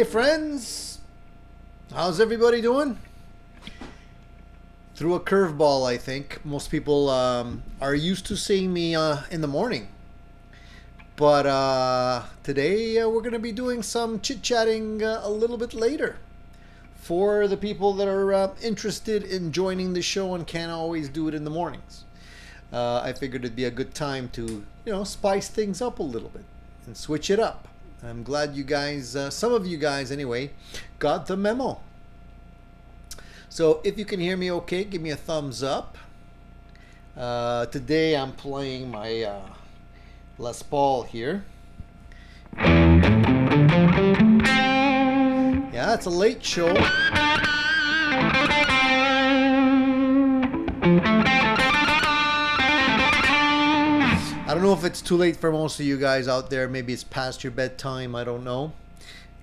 friends, how's everybody doing? Threw a curveball, I think. Most people are used to seeing me in the morning. But today we're going to be doing some chit-chatting a little bit later. For the people that are interested in joining the show and can't always do it in the mornings. I figured it'd be a good time to, spice things up a little bit and switch it up. I'm glad you guys, some of you guys anyway, got the memo. So if you can hear me okay, give me a thumbs up. Today I'm playing my Les Paul here. Yeah, it's a late show. I don't know if it's too late for most of you guys out there. Maybe it's past your bedtime. I don't know.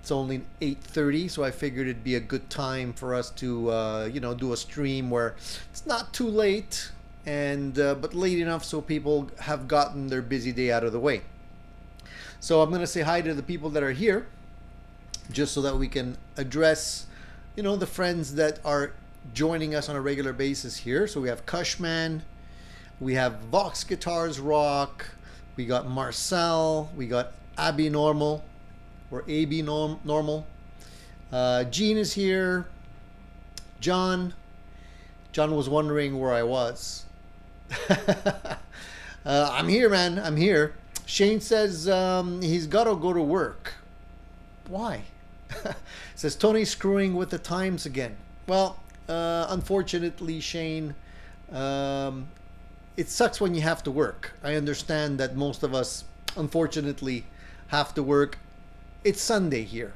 It's only 8:30, so I figured it'd be a good time for us to, do a stream where it's not too late, and but late enough so people have gotten their busy day out of the way. So I'm going to say hi to the people that are here, just so that we can address, the friends that are joining us on a regular basis here. So we have Cushman. We have Vox Guitars Rock. We got Marcel. We got Abby Normal, or AB Normal. Gene is here. John. John was wondering where I was. I'm here, man. I'm here. Shane says he's got to go to work. Why? Says Tony's screwing with the times again. Well, unfortunately, Shane, it sucks when you have to work. I understand that most of us, unfortunately, have to work. It's Sunday here,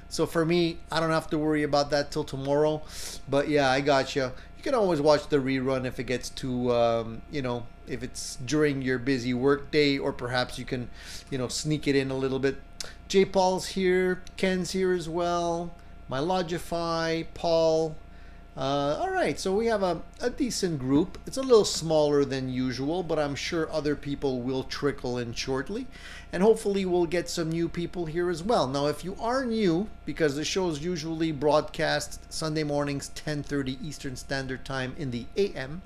So for me, I don't have to worry about that till tomorrow. But yeah, I got you. You can always watch the rerun if it gets too, if it's during your busy work day, or perhaps you can, sneak it in a little bit. J. Paul's here. Ken's here as well. My Logify, Paul. All right, so we have a decent group. It's a little smaller than usual, but I'm sure other people will trickle in shortly. And hopefully we'll get some new people here as well. Now, if you are new, because the show is usually broadcast Sunday mornings, 10:30 Eastern Standard Time in the AM,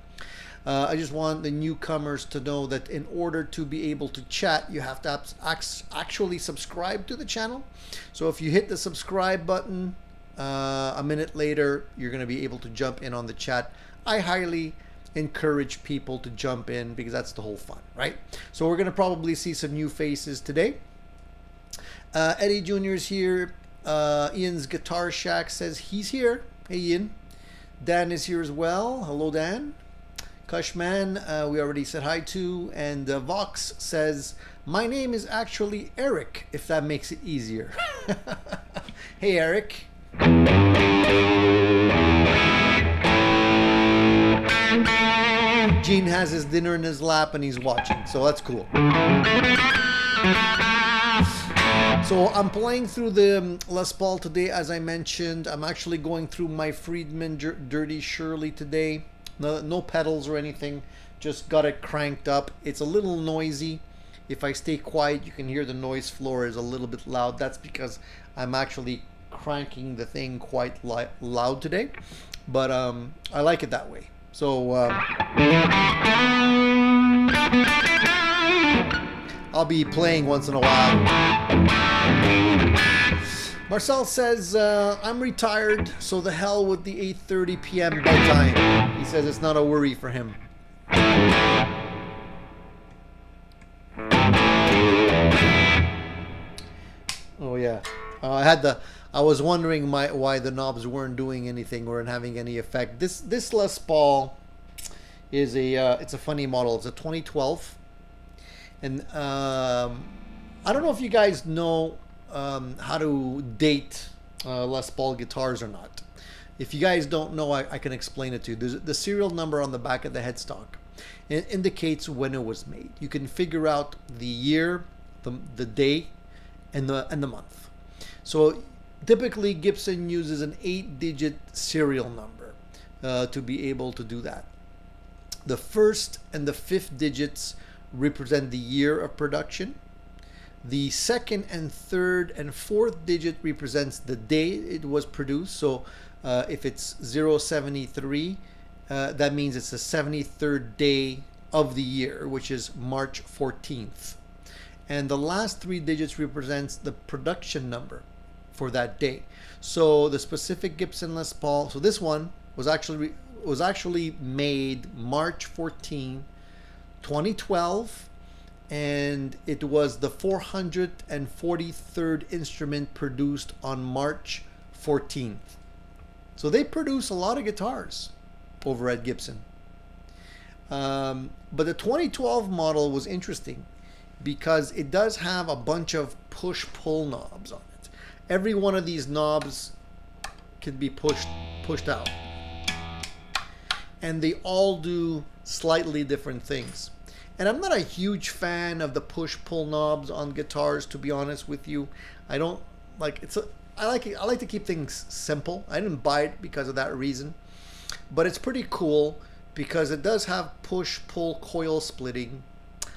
I just want the newcomers to know that in order to be able to chat, you have to actually subscribe to the channel. So if you hit the subscribe button, a minute later, you're going to be able to jump in on the chat. I highly encourage people to jump in because that's the whole fun, right? So we're going to probably see some new faces today. Eddie Jr. is here. Ian's Guitar Shack says he's here. Hey, Ian. Dan is here as well. Hello, Dan. Cushman, we already said hi to. And Vox says, my name is actually Eric, if that makes it easier. Hey, Eric. Gene has his dinner in his lap and he's watching, so that's cool. So I'm playing through the Les Paul today, as I mentioned. I'm actually going through my Friedman Dirty Shirley today. No pedals or anything, just got it cranked up. It's a little noisy. If I stay quiet, you can hear the noise floor is a little bit loud. That's because I'm actually cranking the thing quite loud today, but I like it that way. So I'll be playing once in a while. Marcel says I'm retired, so the hell with the 8:30 p.m. bedtime. He says it's not a worry for him. Oh yeah, I was wondering why the knobs weren't doing anything, weren't having any effect. This Les Paul is it's a funny model. It's a 2012, and I don't know if you guys know how to date Les Paul guitars or not. If you guys don't know, I can explain it to you. The serial number on the back of the headstock. It indicates when it was made. You can figure out the year, the day, and the month. So typically Gibson uses an 8-digit serial number to be able to do that. The first and the fifth digits represent the year of production. The second and third and fourth digit represents the day it was produced. So if it's 073, that means it's the 73rd day of the year, which is March 14th. And the last three digits represents the production number for that day. So the specific Gibson Les Paul, so this one was actually made March 14, 2012, and it was the 443rd instrument produced on March 14th. So they produce a lot of guitars over at Gibson. But the 2012 model was interesting because it does have a bunch of push-pull knobs on it. Every one of these knobs can be pushed out. And they all do slightly different things. And I'm not a huge fan of the push-pull knobs on guitars, to be honest with you. I don't like it's. I like to keep things simple. I didn't buy it because of that reason, but it's pretty cool because it does have push-pull coil splitting.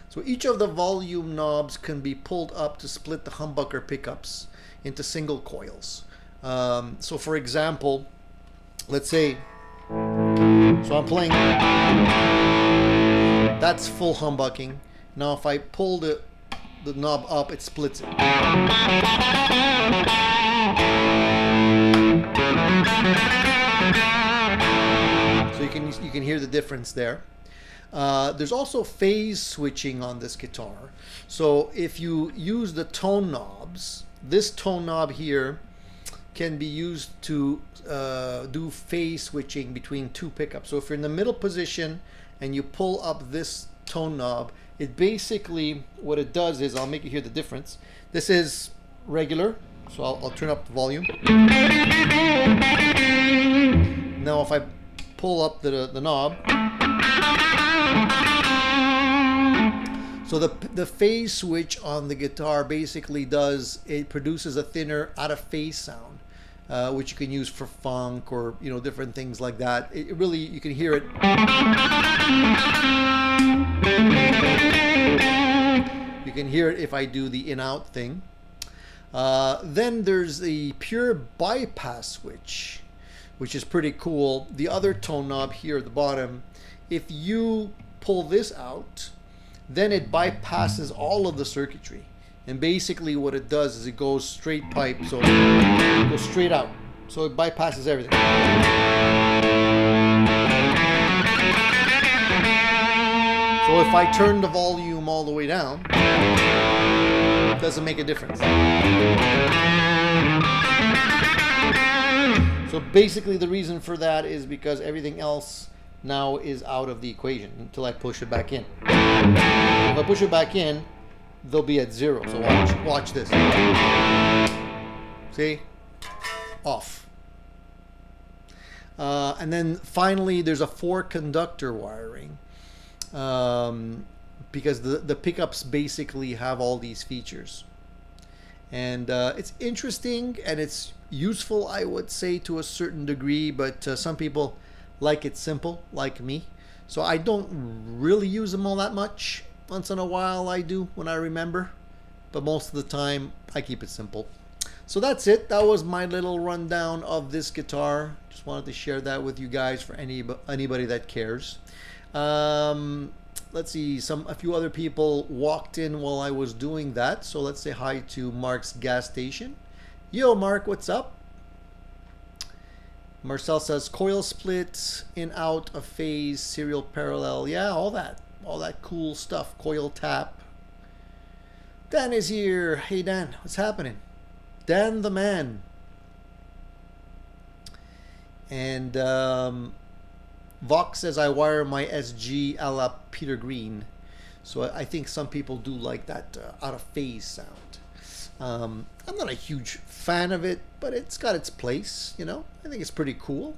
So each of the volume knobs can be pulled up to split the humbucker pickups into single coils. So for example, let's say, so I'm playing, that's full humbucking. Now if I pull the knob up, it splits it. So you can hear the difference there. There's also phase switching on this guitar. So if you use the tone knobs, this tone knob here can be used to do phase switching between two pickups. So if you're in the middle position and you pull up this tone knob, it basically, what it does is, I'll make you hear the difference. This is regular, so I'll turn up the volume. Now if I pull up the knob, so the phase switch on the guitar basically does, it produces a thinner out of phase sound, which you can use for funk or different things like that. It really, you can hear it. You can hear it if I do the in-out thing. Then there's the pure bypass switch, which is pretty cool. The other tone knob here at the bottom, if you pull this out, then it bypasses all of the circuitry. And basically what it does is it goes straight pipe, so it goes straight out. So it bypasses everything. So if I turn the volume all the way down, it doesn't make a difference. So basically the reason for that is because everything else now is out of the equation until I push it back in. If I push it back in, they'll be at zero. So watch this. See? Off. And then finally there's a 4-conductor wiring, because the pickups basically have all these features. And it's interesting and it's useful, I would say, to a certain degree, but some people like it simple, like me. So I don't really use them all that much. Once in a while I do when I remember, but most of the time I keep it simple. So that's it. That was my little rundown of this guitar. Just wanted to share that with you guys for anybody that cares. Let's see, a few other people walked in while I was doing that, so let's say hi to Mark's gas station. Yo Mark, what's up? Marcel says coil split, in out of phase, serial parallel. Yeah, all that cool stuff. Coil tap. Dan is here. Hey Dan, what's happening? Dan the man. And Vox says I wire my SG a la Peter Green. So I think some people do like that out of phase sound. I'm not a huge fan of it, but it's got its place, I think it's pretty cool.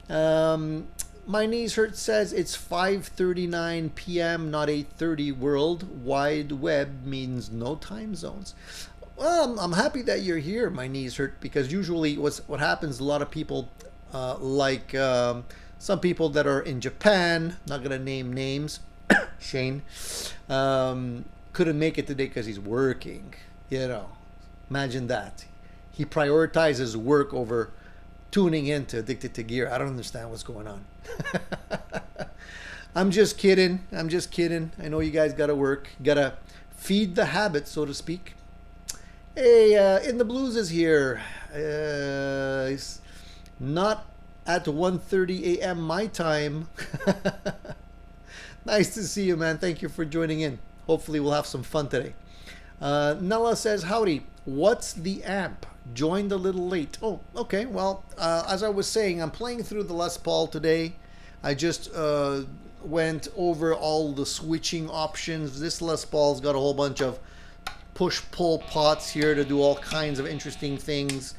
My knees hurt says it's 5:39 p.m. not 8:30 world wide web means no time zones. Well, I'm happy that you're here, my knees hurt, because usually what happens, a lot of people some people that are in Japan, not gonna name names, Shane, couldn't make it today because he's working. You know, imagine that. He prioritizes work over tuning into Addicted to Gear. I don't understand what's going on. I'm just kidding. I'm just kidding. I know you guys got to work. Got to feed the habit, so to speak. Hey, In the Blues is here. It's not at 1:30 a.m. my time. Nice to see you, man. Thank you for joining in. Hopefully we'll have some fun today. Nella says, howdy. What's the amp? Joined a little late. Oh, okay. Well, as I was saying, I'm playing through the Les Paul today. I just went over all the switching options. This Les Paul's got a whole bunch of push-pull pots here to do all kinds of interesting things.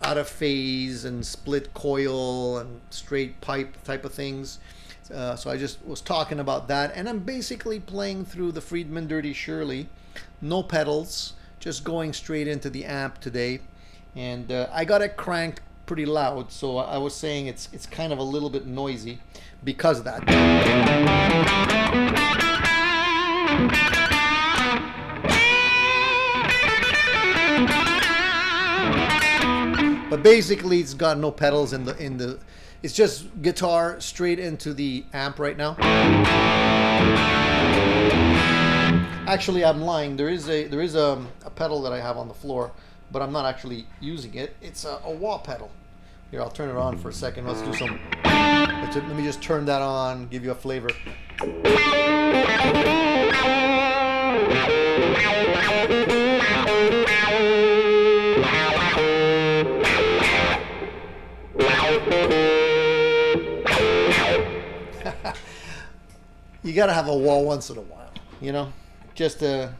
Out of phase and split coil and straight pipe type of things. So I just was talking about that. And I'm basically playing through the Friedman Dirty Shirley. No pedals. Just going straight into the amp today. And I got it cranked pretty loud. So I was saying it's kind of a little bit noisy because of that. But basically, it's got no pedals in the. It's just guitar straight into the amp right now. Actually, I'm lying. There is a pedal that I have on the floor, but I'm not actually using it. It's a wah pedal. Here, I'll turn it on for a second. Let's do some. Let me just turn that on. Give you a flavor. You gotta have a wah once in a while, you know, just to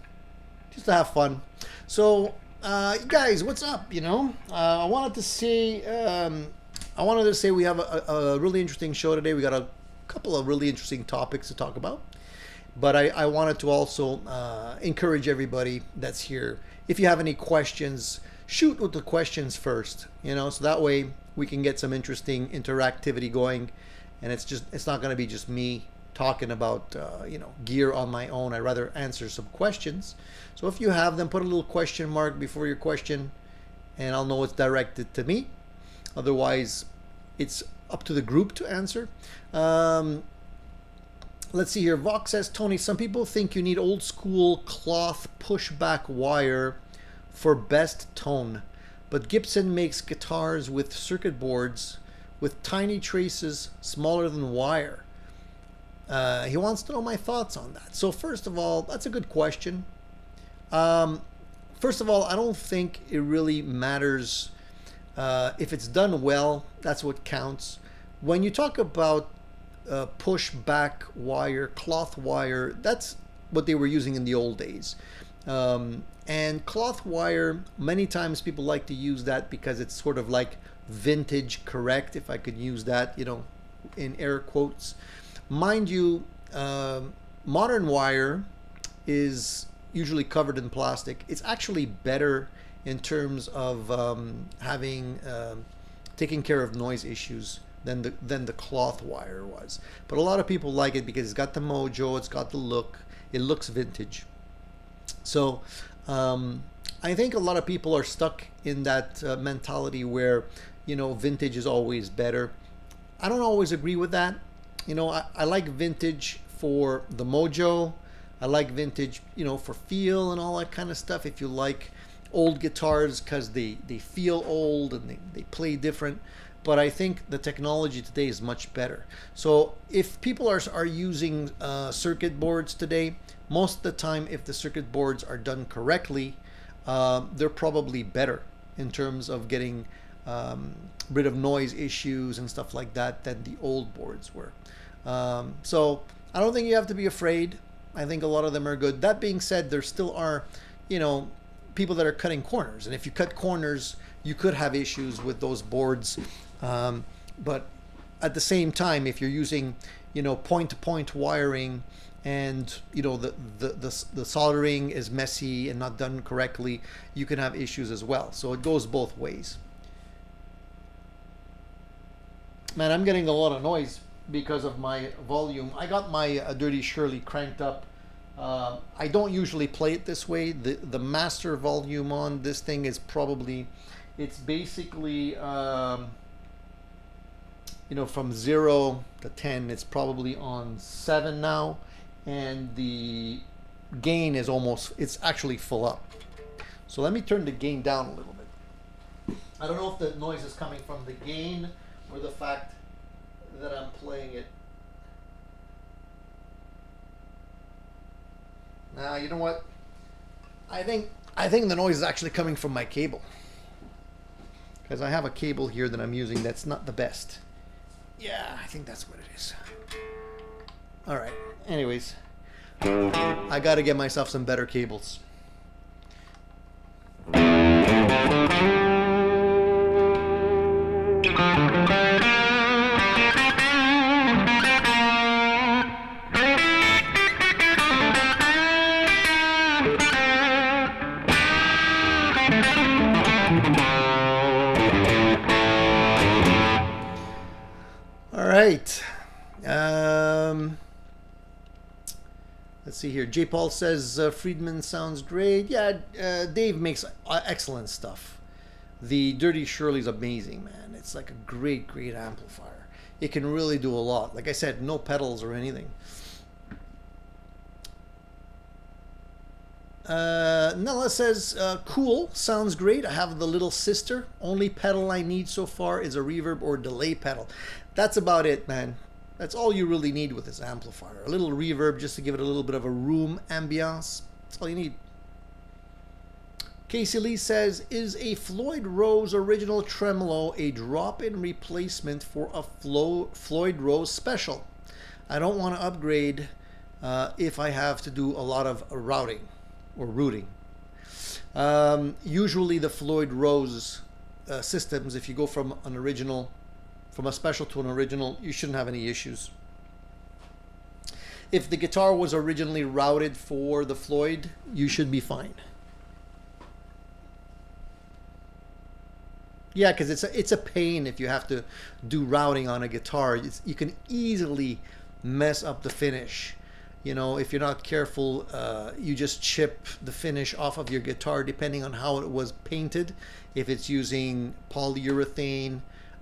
have fun. So, guys, what's up? You know, I wanted to say we have a really interesting show today. We got a couple of really interesting topics to talk about, but I wanted to also encourage everybody that's here. If you have any questions, shoot with the questions first, you know, so that way we can get some interesting interactivity going, and it's not going to be just me talking about gear on my own. I'd rather answer some questions. So if you have them, put a little question mark before your question, and I'll know it's directed to me. Otherwise, it's up to the group to answer. Let's see here. Vox says, Tony, some people think you need old school cloth pushback wire for best tone, but Gibson makes guitars with circuit boards with tiny traces smaller than wire. He wants to know my thoughts on that. So first of all, that's a good question. First of all, I don't think it really matters if it's done well. That's what counts. When you talk about push-back wire, cloth wire, that's what they were using in the old days. And cloth wire, many times people like to use that because it's sort of like vintage correct, if I could use that, you know, in air quotes. Mind you, modern wire is usually covered in plastic. It's actually better in terms of taking care of noise issues than the cloth wire was. But a lot of people like it because it's got the mojo, it's got the look, it looks vintage. So I think a lot of people are stuck in that mentality where, you know, vintage is always better. I don't always agree with that. You know, I like vintage for the mojo. I like vintage, you know, for feel and all that kind of stuff. If you like old guitars because they feel old and they play different. But I think the technology today is much better. So if people are using circuit boards today, most of the time, if the circuit boards are done correctly, they're probably better in terms of getting rid of noise issues and stuff like that than the old boards were. So I don't think you have to be afraid. I think a lot of them are good. That being said, there still are, you know, people that are cutting corners. And if you cut corners, you could have issues with those boards. But at the same time, if you're using, you know, point-to-point wiring and, you know, the soldering is messy and not done correctly, you can have issues as well. So it goes both ways. Man, I'm getting a lot of noise because of my volume. I got my Dirty Shirley cranked up I don't usually play it this way. The master volume on this thing is probably, it's basically, you know, from 0 to 10, it's probably on 7 now, and the gain is almost, it's actually full up. So let me turn the gain down a little bit. I don't know if the noise is coming from the gain or the fact that I'm playing it. Now, you know what? I think the noise is actually coming from my cable, because I have a cable here that I'm using that's not the best. Yeah, I think that's what it is. All right. Anyways, I got to get myself some better cables. All right. Let's see here. J. Paul says Friedman sounds great. Yeah, Dave makes excellent stuff. The Dirty Shirley's amazing, man. It's like a great, great amplifier. It can really do a lot. Like I said, no pedals or anything. Nella says, cool, sounds great. I have the little sister. Only pedal I need so far is a reverb or delay pedal. That's about it, man. That's all you really need with this amplifier. A little reverb just to give it a little bit of a room ambiance. That's all you need. Casey Lee says, is a Floyd Rose original tremolo a drop-in replacement for a Floyd Rose special? I don't want to upgrade if I have to do a lot of routing or rooting. Usually the Floyd Rose systems, if you go from an original, from a special to an original, you shouldn't have any issues. If the guitar was originally routed for the Floyd, you should be fine. Yeah, because it's a pain if you have to do routing on a guitar. You can easily mess up the finish. You know, if you're not careful, you just chip the finish off of your guitar depending on how it was painted. If it's using polyurethane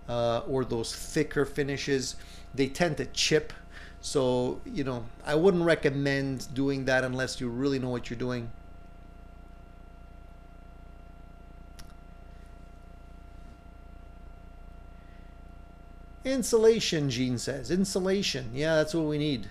or those thicker finishes, they tend to chip. So, you know, I wouldn't recommend doing that unless you really know what you're doing. Insulation, Gene says. Insulation. Yeah, that's what we need.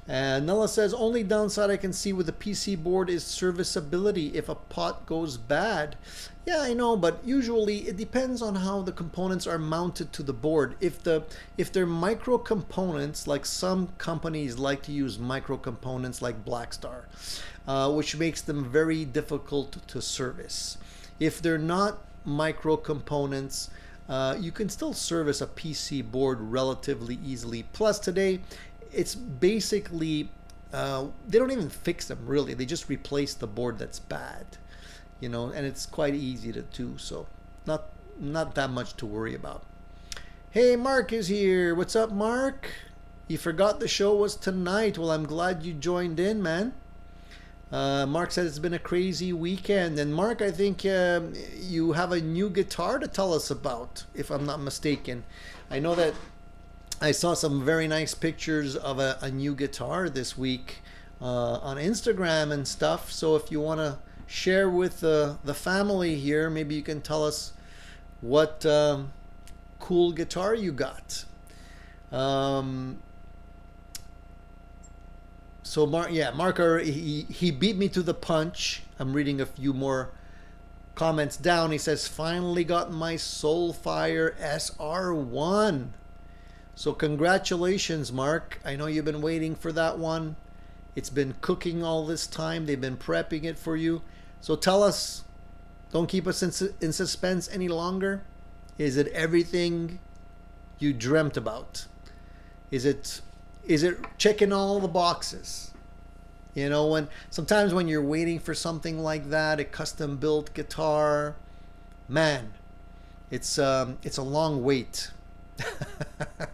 And Nella says, only downside I can see with the PC board is serviceability if a pot goes bad. Yeah, I know, but usually it depends on how the components are mounted to the board. If they're micro components, like some companies like to use micro components like Blackstar, which makes them very difficult to service. If they're not micro components, you can still service a PC board relatively easily. Plus today, it's basically, they don't even fix them really. They just replace the board that's bad, you know, and it's quite easy to do. So not that much to worry about. Hey, Mark is here. What's up, Mark? You forgot the show was tonight. Well, I'm glad you joined in, man. Mark said it's been a crazy weekend. And Mark, I think you have a new guitar to tell us about, if I'm not mistaken. I know that I saw some very nice pictures of a new guitar this week on Instagram and stuff. So if you want to share with the family here, maybe you can tell us what cool guitar you got. So Mark, yeah, Mark, he beat me to the punch. I'm reading a few more comments down. He says, finally got my Soulfire SR1. So congratulations, Mark. I know you've been waiting for that one. It's been cooking all this time. They've been prepping it for you. So tell us, don't keep us in suspense any longer. Is it everything you dreamt about? Is it checking all the boxes? You know, sometimes when you're waiting for something like that, a custom built guitar, man, it's a long wait.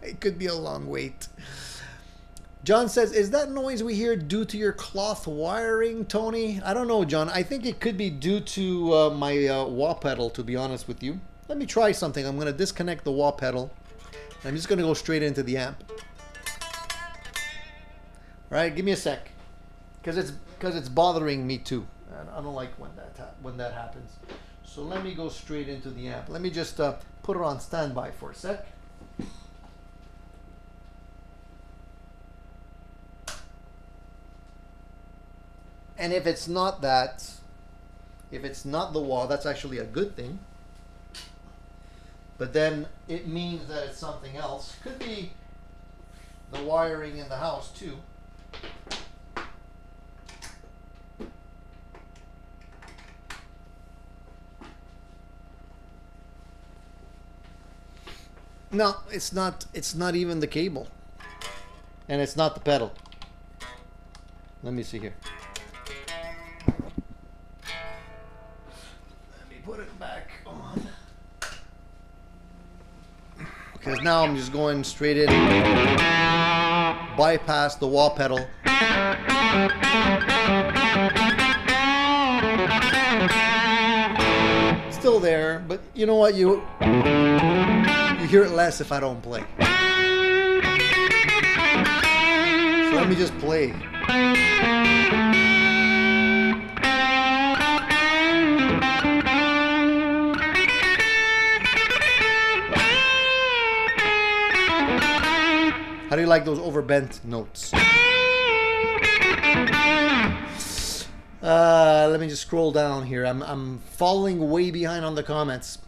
It could be a long wait. John says, is that noise we hear due to your cloth wiring, Tony? I don't know, John. I think it could be due to my wah pedal, to be honest with you. Let me try something. I'm going to disconnect the wah pedal. I'm just going to go straight into the amp. All right, give me a sec. Because it's bothering me too. I don't like when that happens. So let me go straight into the amp. Let me just put it on standby for a sec. And if it's not that, if it's not the wall, that's actually a good thing. But then it means that it's something else. Could be the wiring in the house too. No, it's not even the cable. And it's not the pedal. Let me see here. Let me put it back on. Because now I'm just going straight in. Bypass the wah pedal. Still there, but you know what? You hear it less if I don't play. So let me just play. How do you like those overbent notes? Let me just scroll down here. I'm falling way behind on the comments.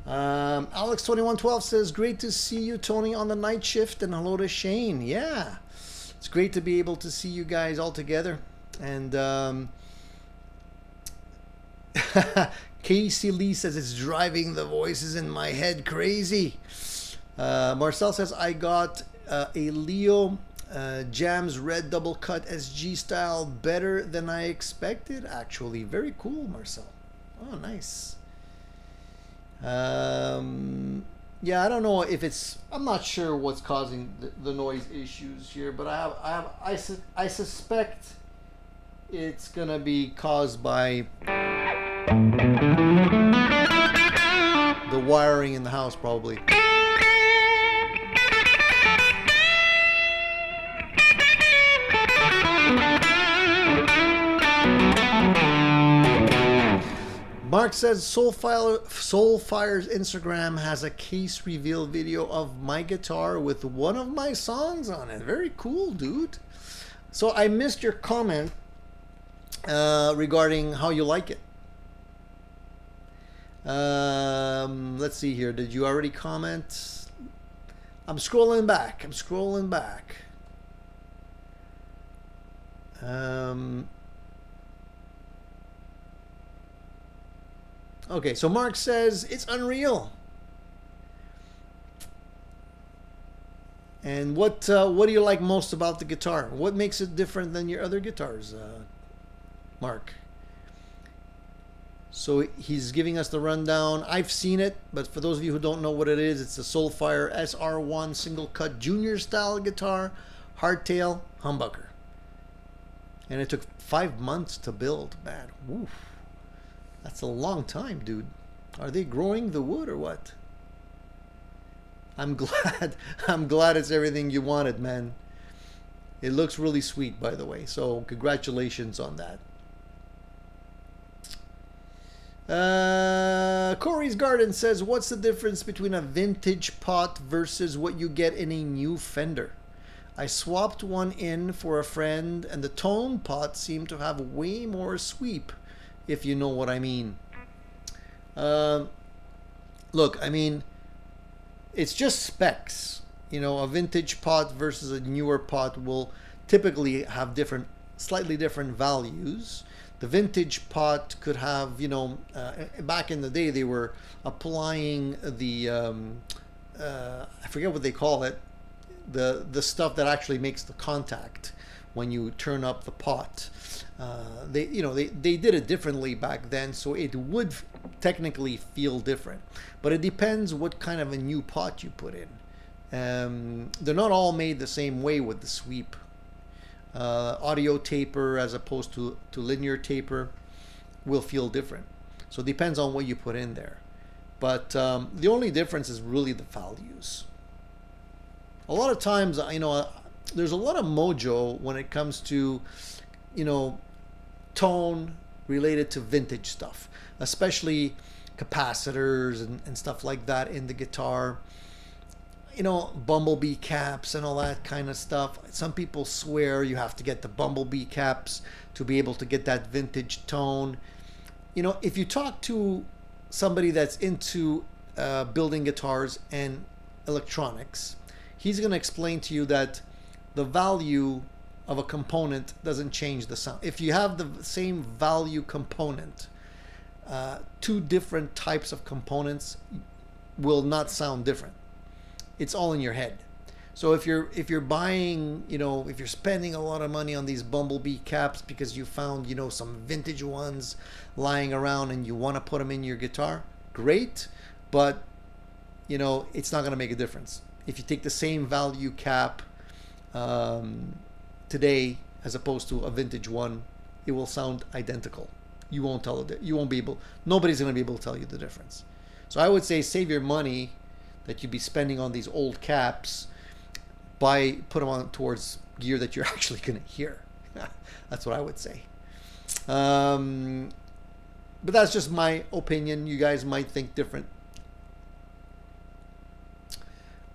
Alex2112 says, great to see you, Tony, on the night shift, and hello to Shane. Yeah, it's great to be able to see you guys all together. And Casey Lee says, it's driving the voices in my head crazy. Marcel says, I got a Leo Jams red double cut SG style, better than I expected, actually. Very cool, Marcel. Oh, nice. Yeah, I don't know if it's, I'm not sure what's causing the noise issues here, but I suspect it's gonna be caused by the wiring in the house, probably. Mark says Soulfire's Instagram has a case reveal video of my guitar with one of my songs on it. Very cool, dude. So I missed your comment regarding how you like it. Let's see here. Did you already comment? I'm scrolling back. Okay, so Mark says it's unreal. And what do you like most about the guitar? What makes it different than your other guitars, Mark? So he's giving us the rundown. I've seen it, but for those of you who don't know what it is, it's a Soulfire SR1 single cut junior style guitar, hardtail, humbucker. And it took 5 months to build, man. Oof. That's a long time, dude. Are they growing the wood or what? I'm glad it's everything you wanted, man. It looks really sweet, by the way. So congratulations on that. Corey's Garden says, what's the difference between a vintage pot versus what you get in a new Fender? I swapped one in for a friend, and the tone pot seemed to have way more sweep, if you know what I mean. Look, I mean, it's just specs. You know, a vintage pot versus a newer pot will typically have slightly different values. The vintage pot could have, you know, back in the day they were applying the, I forget what they call it, the stuff that actually makes the contact when you turn up the pot. They did it differently back then, so it would technically feel different. But it depends what kind of a new pot you put in. They're not all made the same way with the sweep. Audio taper as opposed to linear taper will feel different. So it depends on what you put in there. But the only difference is really the values. A lot of times, there's a lot of mojo when it comes to, tone related to vintage stuff, especially capacitors and stuff like that in the guitar. Bumblebee caps and all that kind of stuff. Some people swear you have to get the bumblebee caps to be able to get that vintage tone. If you talk to somebody that's into building guitars and electronics, he's going to explain to you that the value of a component doesn't change the sound. If you have the same value component, two different types of components will not sound different. It's all in your head. So if you're buying, if you're spending a lot of money on these bumblebee caps because you found, some vintage ones lying around and you want to put them in your guitar, great, but it's not going to make a difference. If you take the same value cap today as opposed to a vintage one, it will sound identical. You won't tell it. You won't be able. Nobody's going to be able to tell you the difference. So I would say save your money that you'd be spending on these old caps. Put them on towards gear that you're actually going to hear. That's what I would say. But that's just my opinion. You guys might think different.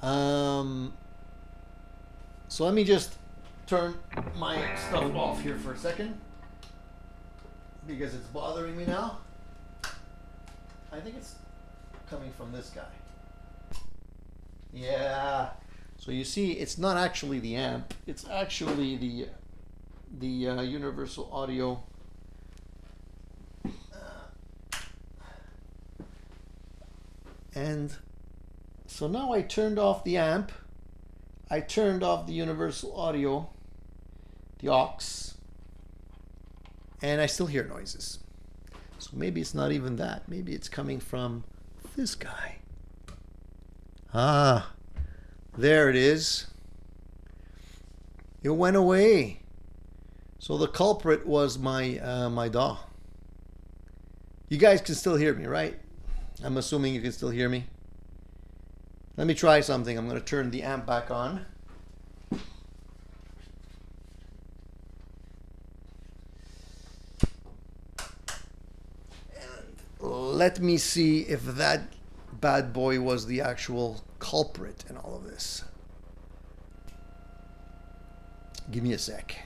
So let me just turn my stuff off here for a second because it's bothering me now. I think it's coming from this guy. Yeah. So you see, it's not actually the amp. It's actually the universal audio. And so now I turned off the amp. I turned off the universal audio, the aux, and I still hear noises. So maybe it's not even that. Maybe it's coming from this guy. Ah, there it is. It went away. So the culprit was my my DAW. You guys can still hear me, right? I'm assuming you can still hear me. Let me try something. I'm going to turn the amp back on. And let me see if that bad boy was the actual culprit in all of this. Give me a sec.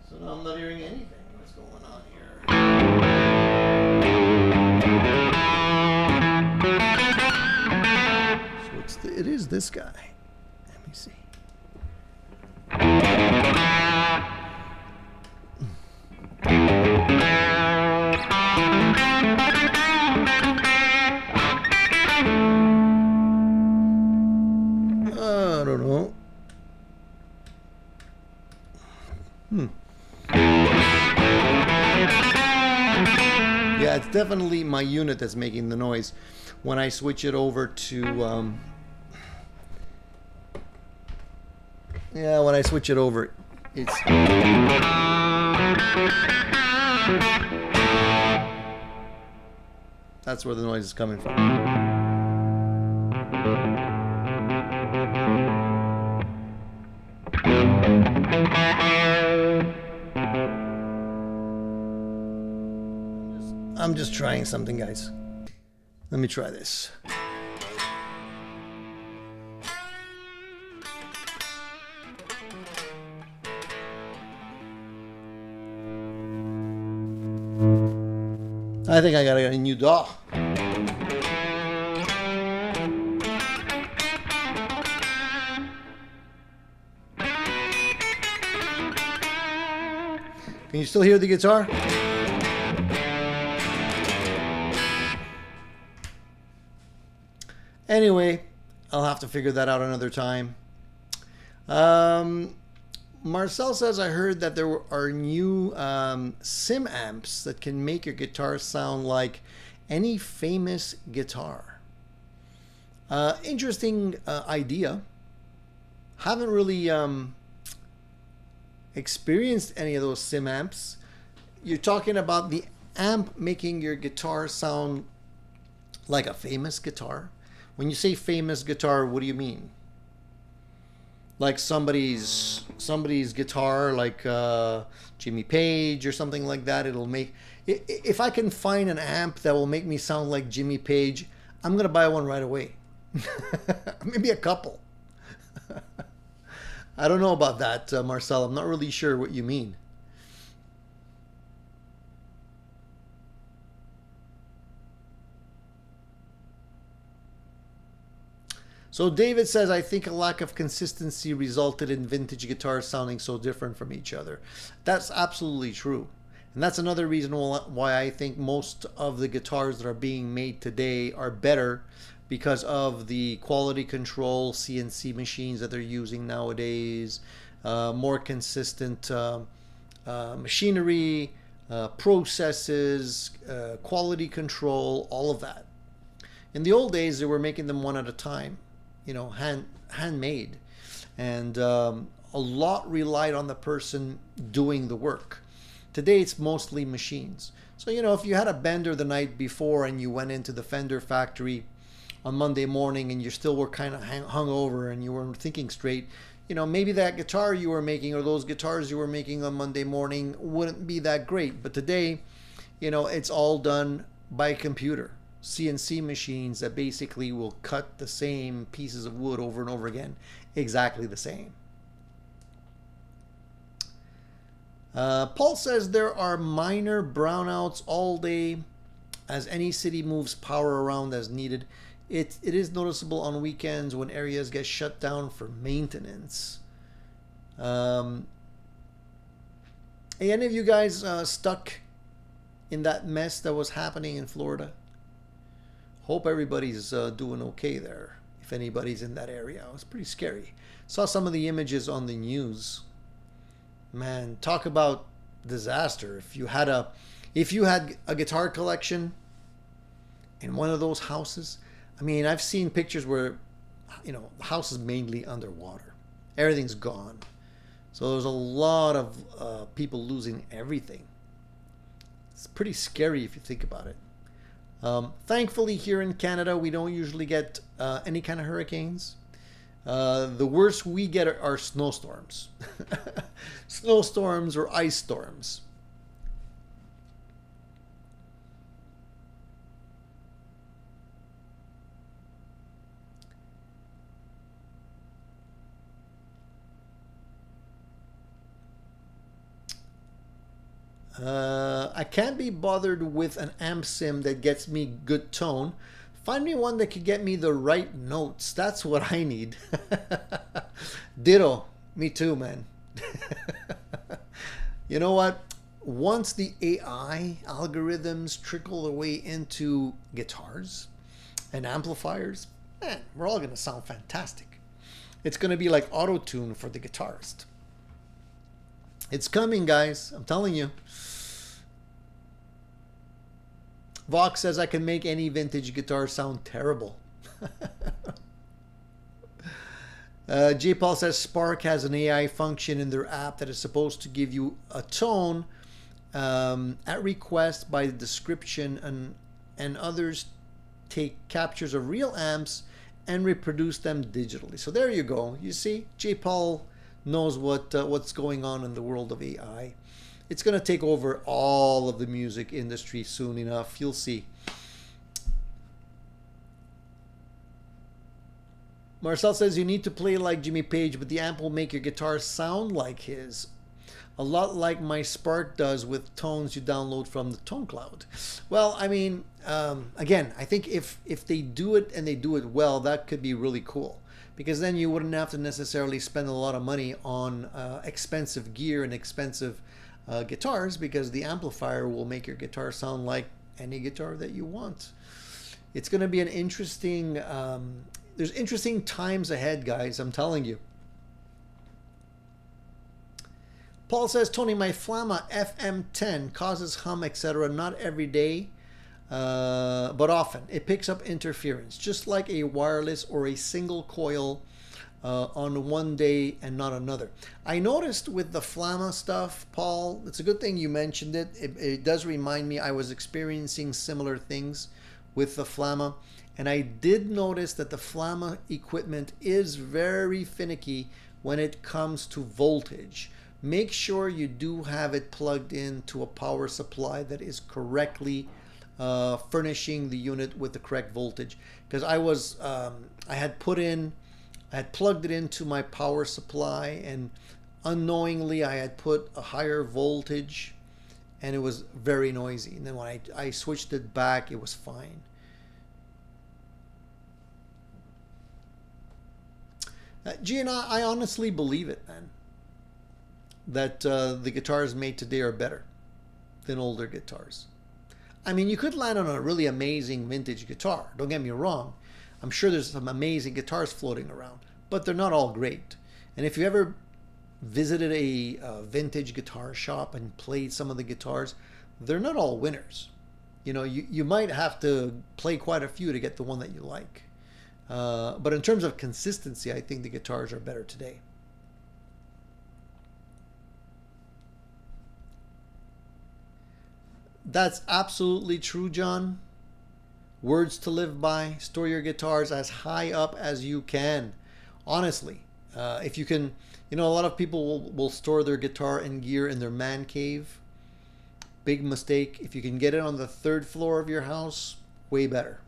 So now I'm not hearing anything. What's going on here? So it is this guy. Let me see. I don't know. Yeah, it's definitely my unit that's making the noise. When I switch it over to when I switch it over, it's that's where the noise is coming from. I'm just trying something, guys. Let me try this. I think I gotta get a new DAW. Can you still hear the guitar? Anyway, I'll have to figure that out another time. Um, Marcel says, I heard that there are new sim amps that can make your guitar sound like any famous guitar. Interesting idea. Haven't really experienced any of those sim amps. You're talking about the amp making your guitar sound like a famous guitar. When you say famous guitar, what do you mean? Like somebody's guitar, like Jimmy Page or something like that. It'll make, if I can find an amp that will make me sound like Jimmy Page, I'm gonna buy one right away. Maybe a couple. I don't know about that, Marcel. I'm not really sure what you mean. So David says, I think a lack of consistency resulted in vintage guitars sounding so different from each other. That's absolutely true. And that's another reason why I think most of the guitars that are being made today are better, because of the quality control CNC machines that they're using nowadays, more consistent machinery, processes, quality control, all of that. In the old days, they were making them one at a time, you know, handmade, and a lot relied on the person doing the work. Today, it's mostly machines. So, you know, if you had a bender the night before and you went into the Fender factory on Monday morning and you still were kind of hungover and you weren't thinking straight, you know, maybe that guitar you were making or those guitars you were making on Monday morning wouldn't be that great. But today, you know, it's all done by computer. CNC machines that basically will cut the same pieces of wood over and over again, exactly the same. Paul says there are minor brownouts all day as any city moves power around as needed. It is noticeable on weekends when areas get shut down for maintenance. Any of you guys stuck in that mess that was happening in Florida? Hope everybody's doing okay there. If anybody's in that area, it was pretty scary. Saw some of the images on the news. Man, talk about disaster. If you had a guitar collection in one of those houses, I mean, I've seen pictures where, you know, the house is mainly underwater. Everything's gone. So there's a lot of people losing everything. It's pretty scary if you think about it. Thankfully, here in Canada, we don't usually get any kind of hurricanes. The worst we get are snowstorms. Snowstorms or ice storms. I can't be bothered with an amp sim that gets me good tone. Find me one that could get me the right notes. That's what I need. Ditto. Me too, man. You know what? Once the AI algorithms trickle their way into guitars and amplifiers, man, we're all going to sound fantastic. It's going to be like auto-tune for the guitarist. It's coming, guys. I'm telling you. Vox says I can make any vintage guitar sound terrible. J. Paul says Spark has an AI function in their app that is supposed to give you a tone at request by the description, and others take captures of real amps and reproduce them digitally. So there you go. You see, J. Paul knows what's going on in the world of AI. It's going to take over all of the music industry soon enough. You'll see. Marcel says you need to play like Jimmy Page, but the amp will make your guitar sound like his. A lot like my Spark does with tones you download from the Tone Cloud. Well, I mean, again, I think if they do it and they do it well, that could be really cool. Because then you wouldn't have to necessarily spend a lot of money on expensive gear and expensive guitars, because the amplifier will make your guitar sound like any guitar that you want. It's going to be an interesting, there's interesting times ahead, guys, I'm telling you. Paul says, Tony, my Flamma FM10 causes hum, etc. Not every day, but often. It picks up interference, just like a wireless or a single coil on one day and not another. I noticed with the Flamma stuff, Paul, it's a good thing you mentioned it. It does remind me I was experiencing similar things with the Flamma. And I did notice that the Flamma equipment is very finicky when it comes to voltage. Make sure you do have it plugged in to a power supply that is correctly furnishing the unit with the correct voltage. Because I had plugged it into my power supply, and unknowingly I had put a higher voltage, and it was very noisy. And then when I switched it back, it was fine. Gina, I honestly believe it, man, that the guitars made today are better than older guitars. I mean, you could land on a really amazing vintage guitar. Don't get me wrong. I'm sure there's some amazing guitars floating around, but they're not all great. And if you ever visited a vintage guitar shop and played some of the guitars, they're not all winners. You know, you might have to play quite a few to get the one that you like. But in terms of consistency, I think the guitars are better today. That's absolutely true, John. Words to live by. Store your guitars as high up as you can. Honestly, if you can, you know, a lot of people will store their guitar and gear in their man cave. Big mistake. If you can get it on the 3rd floor of your house, way better.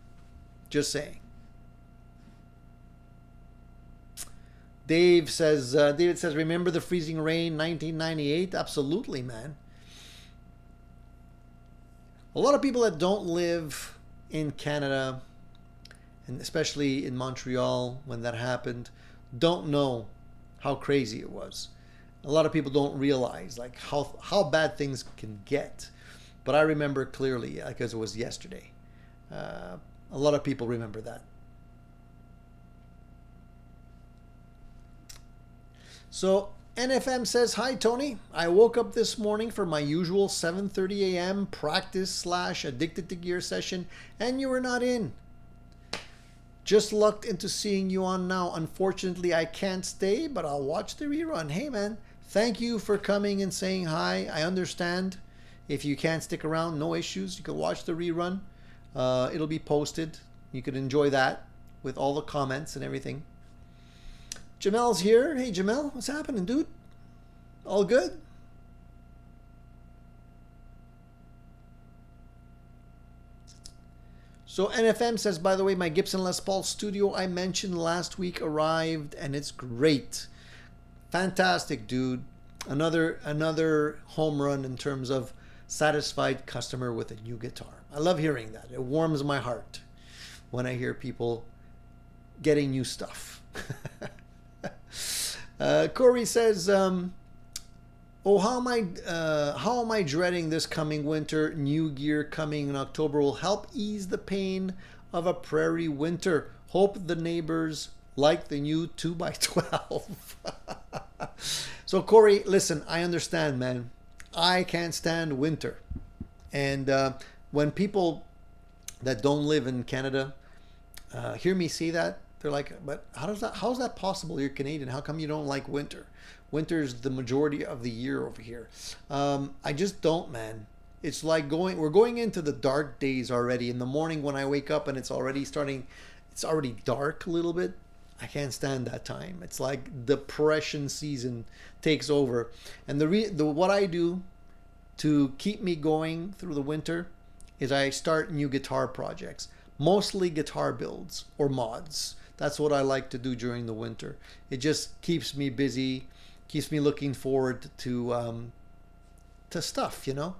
Just saying. David says, remember the freezing rain 1998? Absolutely, man. A lot of people that don't live in Canada, and especially in Montreal when that happened, don't know how crazy it was. A lot of people don't realize like how bad things can get. But I remember clearly because it was yesterday. A lot of people remember that. So NFM says, hi Tony, I woke up this morning for my usual 7:30 a.m. practice / addicted to gear session, and you were not in. Just lucked into seeing you on now. Unfortunately, I can't stay, but I'll watch the rerun. Hey man, thank you for coming and saying hi. I understand if you can't stick around, no issues. You can watch the rerun. It'll be posted. You can enjoy that with all the comments and everything. Jamel's here. Hey, Jamel, what's happening, dude? All good? So NFM says, by the way, my Gibson Les Paul Studio I mentioned last week arrived, and it's great. Fantastic, dude. Another home run in terms of satisfied customer with a new guitar. I love hearing that. It warms my heart when I hear people getting new stuff. Corey says, oh, how am I dreading this coming winter? New gear coming in October will help ease the pain of a prairie winter. Hope the neighbors like the new 2x12. So Corey, listen, I understand, man. I can't stand winter. And when people that don't live in Canada hear me say that, they're like, but how's that possible? You're Canadian. How come you don't like winter? Winter's the majority of the year over here. I just don't, man. It's like we're going into the dark days already. In the morning when I wake up and it's already dark a little bit. I can't stand that time. It's like depression season takes over. And what I do to keep me going through the winter is I start new guitar projects, mostly guitar builds or mods. That's what I like to do during the winter. It just keeps me busy, keeps me looking forward to stuff, you know.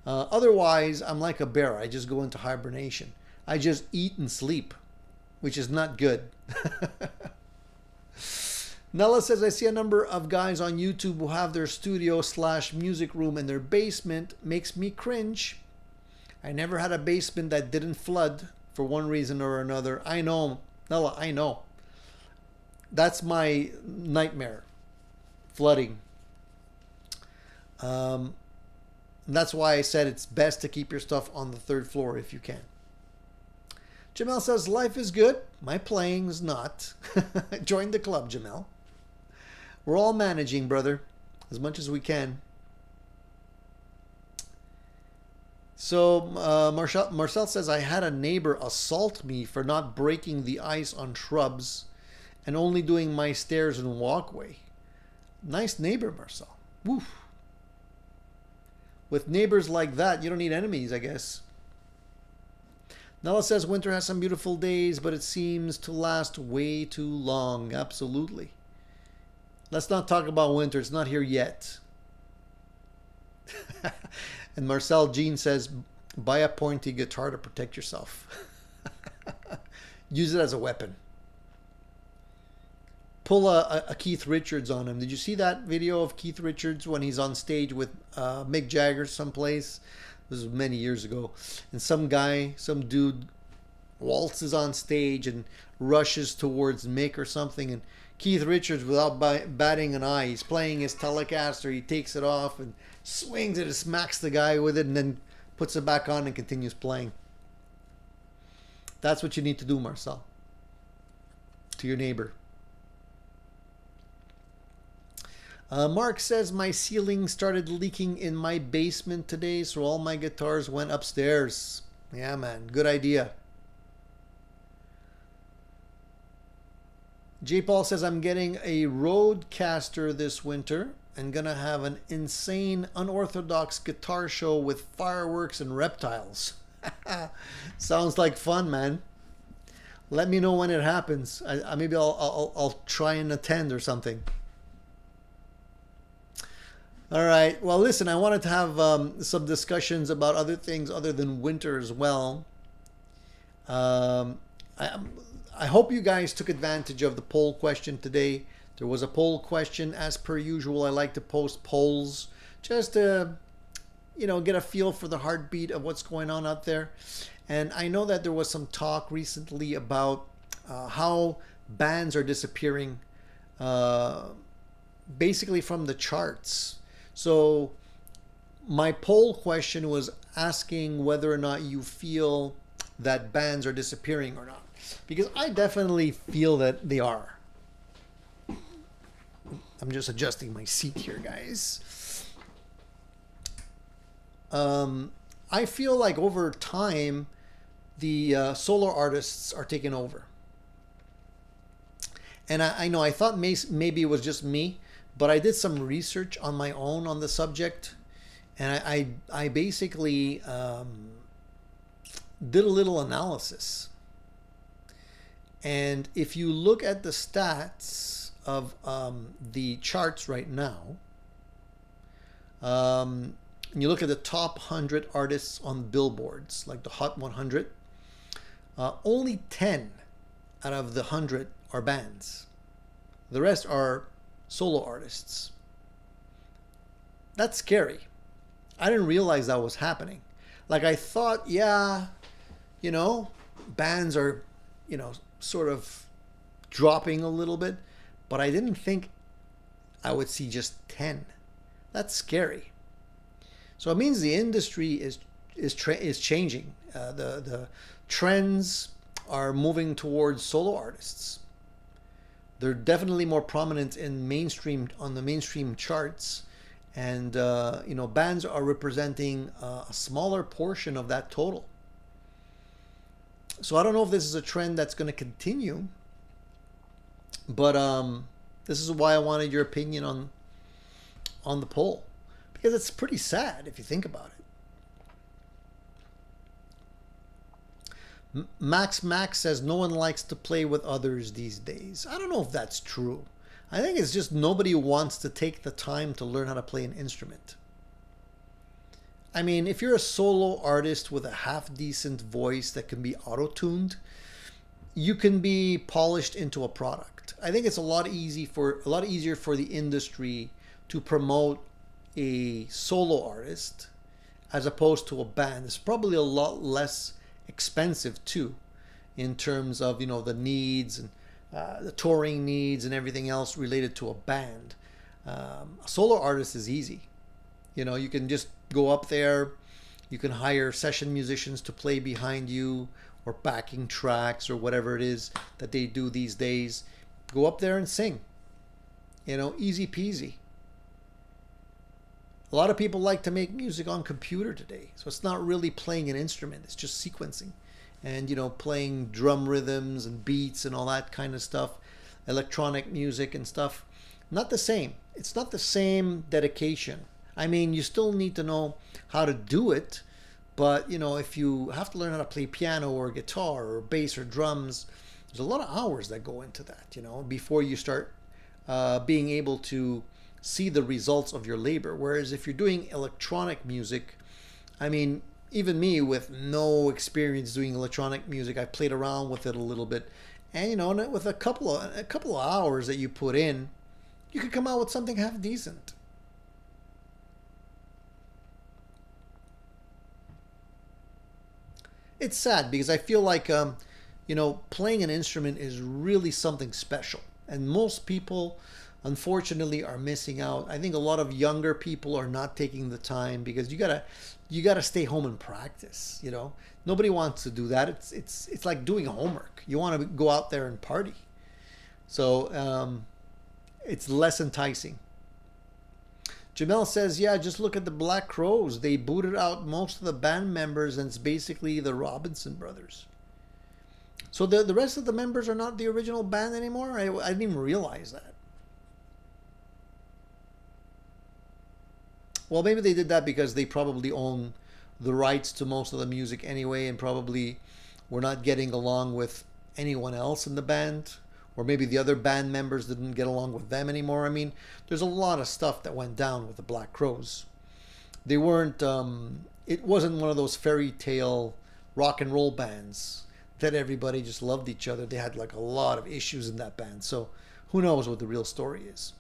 Otherwise, I'm like a bear. I just go into hibernation. I just eat and sleep, which is not good. Nella says, I see a number of guys on YouTube who have their studio / music room in their basement. Makes me cringe. I never had a basement that didn't flood. for one reason or another. I know, Nella, I know. That's my nightmare. Flooding. That's why I said it's best to keep your stuff on the third floor if you can. Jamel says, life is good. My playing's not. Join the club, Jamel. We're all managing, brother, as much as we can. So Marcel says, I had a neighbor assault me for not breaking the ice on shrubs and only doing my stairs and walkway. Nice neighbor, Marcel. Woof. With neighbors like that, you don't need enemies, I guess. Nella says, winter has some beautiful days, but it seems to last way too long. Absolutely. Let's not talk about winter. It's not here yet. And Marcel Jean says, buy a pointy guitar to protect yourself. Use it as a weapon. Pull a Keith Richards on him. Did you see that video of Keith Richards when he's on stage with Mick Jagger someplace? This was many years ago. And some dude waltzes on stage and rushes towards Mick or something. And Keith Richards, without batting an eye, he's playing his Telecaster. He takes it off and swings it and smacks the guy with it and then puts it back on and continues playing. That's what you need to do, Marcel. To your neighbor. Mark says, my ceiling started leaking in my basement today, so all my guitars went upstairs. Yeah, man. Good idea. J. Paul says, I'm getting a Rodecaster this winter and gonna have an insane, unorthodox guitar show with fireworks and reptiles. Sounds like fun, man. Let me know when it happens. Maybe I'll try and attend or something. All right. Well, listen, I wanted to have some discussions about other things other than winter as well. I hope you guys took advantage of the poll question today. There was a poll question. As per usual, I like to post polls just to, get a feel for the heartbeat of what's going on out there. And I know that there was some talk recently about how bands are disappearing basically from the charts. So my poll question was asking whether or not you feel that bands are disappearing or not. Because I definitely feel that they are. I'm just adjusting my seat here, guys. I feel like over time, the solo artists are taking over. And I know I thought maybe it was just me, but I did some research on my own on the subject. And I basically did a little analysis. And if you look at the stats of the charts right now, you look at the top 100 artists on billboards, like the Hot 100, only 10 out of the 100 are bands. The rest are solo artists. That's scary. I didn't realize that was happening. Like I thought, yeah, bands are, sort of dropping a little bit, but I didn't think I would see just 10. That's scary. So it means the industry is changing. The trends are moving towards solo artists. They're definitely more prominent on the mainstream charts, and bands are representing a smaller portion of that total. So I don't know if this is a trend that's going to continue, but this is why I wanted your opinion on the poll, because it's pretty sad if you think about it. Max says no one likes to play with others these days. I don't know if that's true. I think it's just nobody wants to take the time to learn how to play an instrument. I mean, if you're a solo artist with a half-decent voice that can be auto-tuned, you can be polished into a product. I think it's a lot easier for the industry to promote a solo artist as opposed to a band. It's probably a lot less expensive too, in terms of the needs and the touring needs and everything else related to a band. A solo artist is easy. You can just go up there. You can hire session musicians to play behind you, or backing tracks, or whatever it is that they do these days. Go up there and sing. Easy peasy. A lot of people like to make music on computer today. So it's not really playing an instrument. It's just sequencing and, playing drum rhythms and beats and all that kind of stuff. Electronic music and stuff. Not the same. It's not the same dedication. I mean, you still need to know how to do it. But, if you have to learn how to play piano or guitar or bass or drums, there's a lot of hours that go into that, before you start being able to see the results of your labor. Whereas if you're doing electronic music, I mean, even me with no experience doing electronic music, I played around with it a little bit, and with a couple of hours that you put in, you could come out with something half decent. It's sad because I feel like playing an instrument is really something special, and most people unfortunately are missing out. I think a lot of younger people are not taking the time because you gotta stay home and practice. Nobody wants to do that. It's like doing homework. You want to go out there and party, so it's less enticing. Jamel says, yeah, just look at the Black Crowes. They booted out most of the band members, and it's basically the Robinson brothers. So the rest of the members are not the original band anymore? I didn't even realize that. Well, maybe they did that because they probably own the rights to most of the music anyway, and probably were not getting along with anyone else in the band. Or maybe the other band members didn't get along with them anymore. I mean, there's a lot of stuff that went down with the Black Crowes. They weren't, it wasn't one of those fairy tale rock and roll bands that everybody just loved each other. They had like a lot of issues in that band. So who knows what the real story is.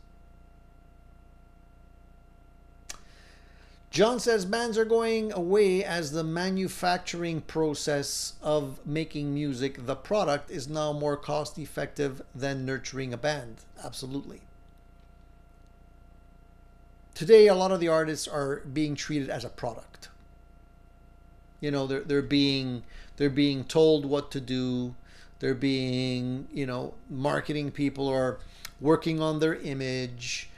John says bands are going away as the manufacturing process of making music, the product, is now more cost effective than nurturing a band. Absolutely. Today, a lot of the artists are being treated as a product. They're being told what to do. They're being, marketing people are working on their image.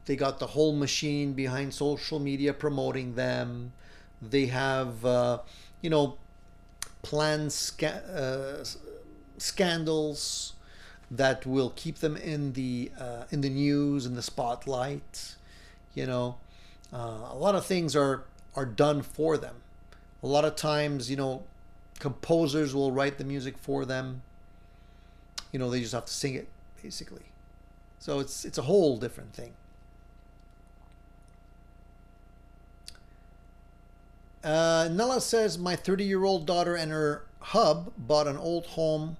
They got the whole machine behind social media promoting them. They have, planned scandals that will keep them in the news, in the spotlight. A lot of things are done for them. A lot of times, composers will write the music for them. They just have to sing it, basically. So it's a whole different thing. Nella says, my 30-year-old daughter and her hub bought an old home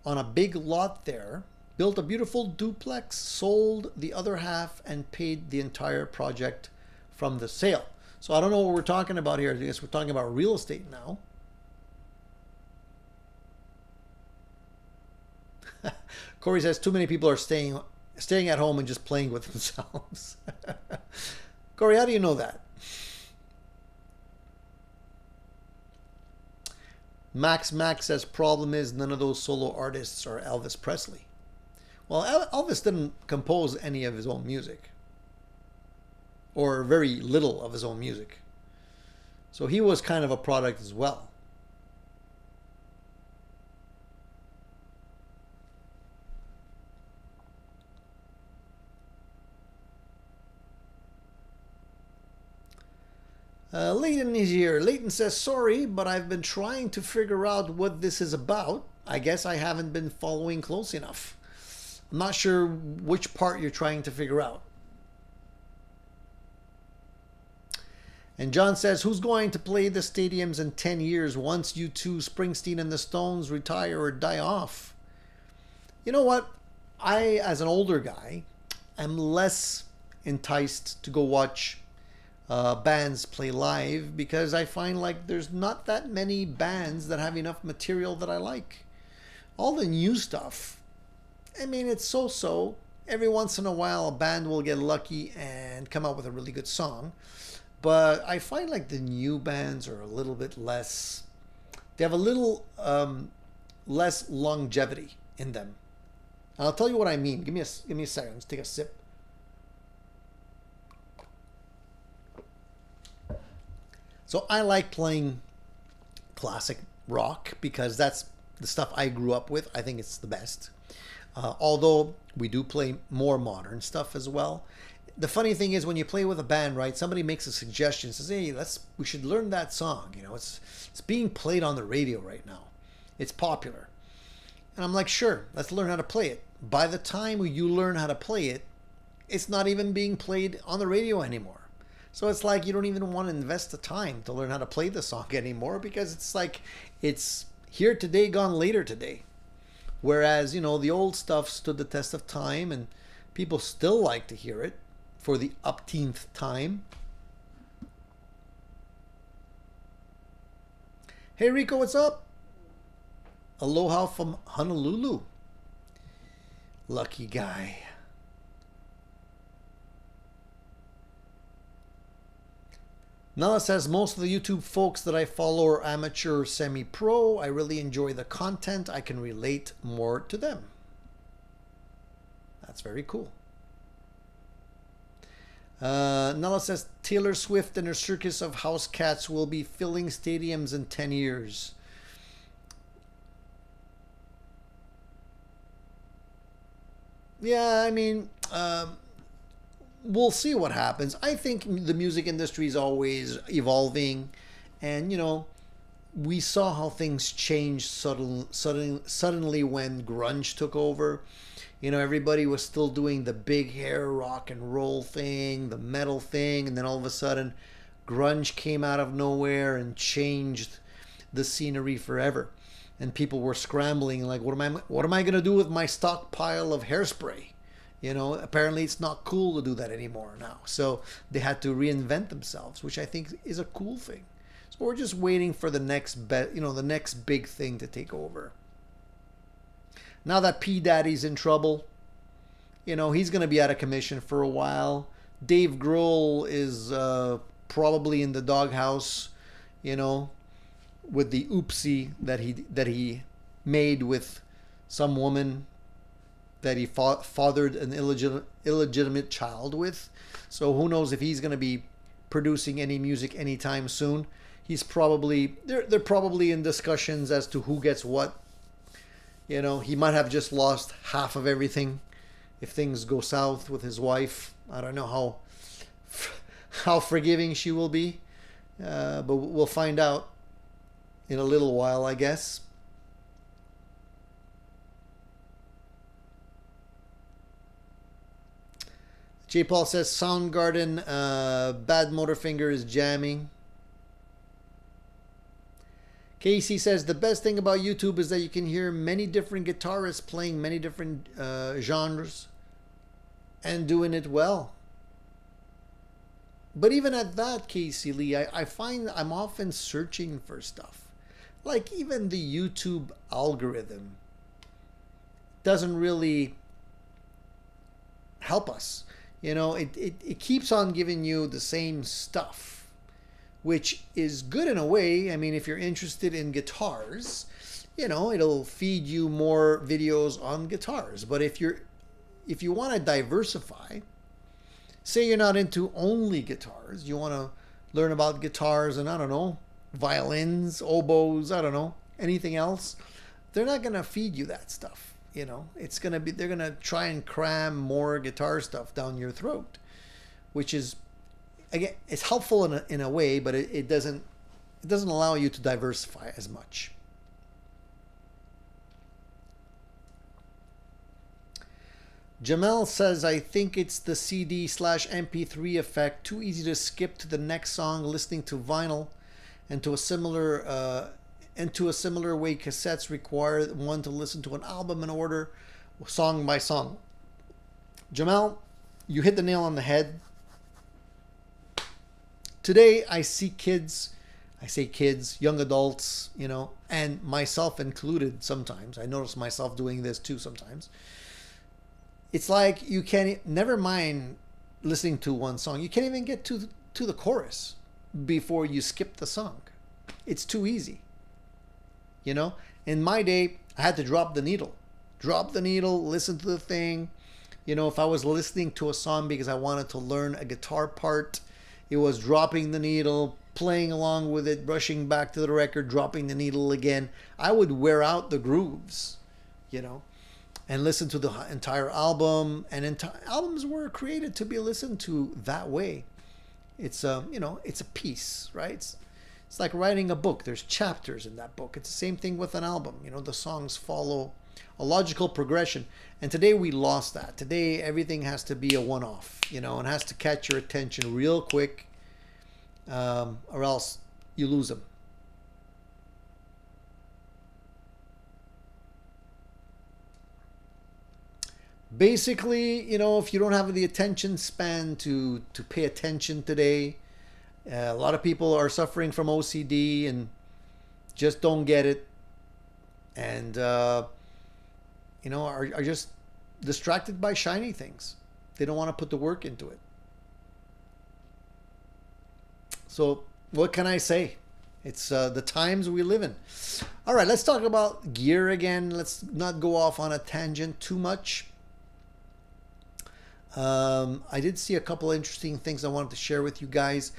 on a big lot there, built a beautiful duplex, sold the other half, and paid the entire project from the sale. So I don't know what we're talking about here. I guess we're talking about real estate now. Corey says, too many people are staying at home and just playing with themselves. Corey, how do you know that? Max says, problem is none of those solo artists are Elvis Presley. Well, Elvis didn't compose any of his own music, or very little of his own music. So he was kind of a product as well. Leighton is here. Leighton says, sorry, but I've been trying to figure out what this is about. I guess I haven't been following close enough. I'm not sure which part you're trying to figure out. And John says, who's going to play the stadiums in 10 years once U2, Springsteen, and the Stones retire or die off? You know what? I, as an older guy, am less enticed to go watch bands play live, because I find like there's not that many bands that have enough material that I like. All the new stuff, I mean, it's so-so. Every once in a while, a band will get lucky and come out with a really good song. But I find like the new bands are a little bit less, they have a little less longevity in them. And I'll tell you what I mean. Give me a second. Let's take a sip. So I like playing classic rock because that's the stuff I grew up with. I think it's the best. Although we do play more modern stuff as well. The funny thing is when you play with a band, right? Somebody makes a suggestion, says, "Hey, we should learn that song. You know, it's being played on the radio right now. It's popular." And I'm like, "Sure, let's learn how to play it." By the time you learn how to play it, it's not even being played on the radio anymore. So it's like you don't even want to invest the time to learn how to play the song anymore, because it's like it's here today, gone later today. Whereas, you know, the old stuff stood the test of time and people still like to hear it for the upteenth time. Hey Rico, what's up? Aloha from Honolulu. Lucky guy. Nala says, most of the YouTube folks that I follow are amateur, semi-pro. I really enjoy the content. I can relate more to them. That's very cool. Nala says, Taylor Swift and her circus of house cats will be filling stadiums in 10 years. Yeah, I mean, we'll see what happens. I think the music industry is always evolving, and you know, we saw how things changed suddenly when grunge took over. You know, everybody was still doing the big hair rock and roll thing, the metal thing, and then all of a sudden grunge came out of nowhere and changed the scenery forever. And people were scrambling like, what am I going to do with my stockpile of hairspray? You know, apparently it's not cool to do that anymore now. So they had to reinvent themselves, which I think is a cool thing. So we're just waiting for the next the next big thing to take over. Now that P Daddy's in trouble, you know, he's going to be out of commission for a while. Dave Grohl is probably in the doghouse, you know, with the oopsie that he made with some woman that he fathered an illegitimate child with. So who knows if he's going to be producing any music anytime soon. He's probably they're probably in discussions as to who gets what. You know, he might have just lost half of everything if things go south with his wife. I don't know how forgiving she will be, but we'll find out in a little while, I guess. J. Paul says Soundgarden, Bad Motorfinger is jamming. Casey says the best thing about YouTube is that you can hear many different guitarists playing many different genres and doing it well. But even at that, Casey Lee, I find I'm often searching for stuff. Like even the YouTube algorithm doesn't really help us. You know, it keeps on giving you the same stuff, which is good in a way. I mean, if you're interested in guitars, you know, it'll feed you more videos on guitars. But if you want to diversify, say you're not into only guitars, you want to learn about guitars and, I don't know, violins, oboes, I don't know, anything else, they're not going to feed you that stuff. You know, they're going to try and cram more guitar stuff down your throat, which is, again, it's helpful in a way, but it doesn't allow you to diversify as much. Jamel says, I think it's the CD/MP3 effect. Too easy to skip to the next song listening to vinyl, and to a similar way cassettes require one to listen to an album in order, song by song. Jamel, you hit the nail on the head. Today I see kids, I say kids, young adults, you know, and myself included sometimes. I notice myself doing this too sometimes. It's like you can't, never mind listening to one song, you can't even get to the chorus before you skip the song. It's too easy. You know, in my day, I had to drop the needle, listen to the thing. You know, if I was listening to a song because I wanted to learn a guitar part, it was dropping the needle, playing along with it, rushing back to the record, dropping the needle again. I would wear out the grooves, you know, and listen to the entire album. And albums were created to be listened to that way. It's you know, it's a piece, right? It's like writing a book. There's chapters in that book. It's the same thing with an album. You know, the songs follow a logical progression. And today we lost that. Today everything has to be a one-off, you know, and has to catch your attention real quick, or else you lose them. Basically, you know, if you don't have the attention span to pay attention today, a lot of people are suffering from OCD and just don't get it, and you know, are just distracted by shiny things. They don't want to put the work into it. So what can I say? It's the times we live in. All right, let's talk about gear again. Let's not go off on a tangent too much. I did see a couple of interesting things I wanted to share with you guys.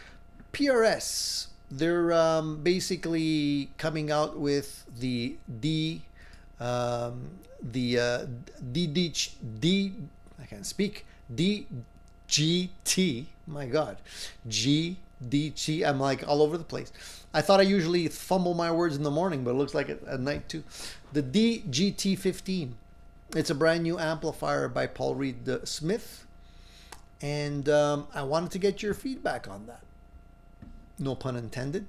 PRS, they're basically coming out with the I can't speak, DGT, my God, GDT, I'm like all over the place. I thought I usually fumble my words in the morning, but it looks like it at night too. The DGT15, it's a brand new amplifier by Paul Reed Smith, and I wanted to get your feedback on that. No pun intended.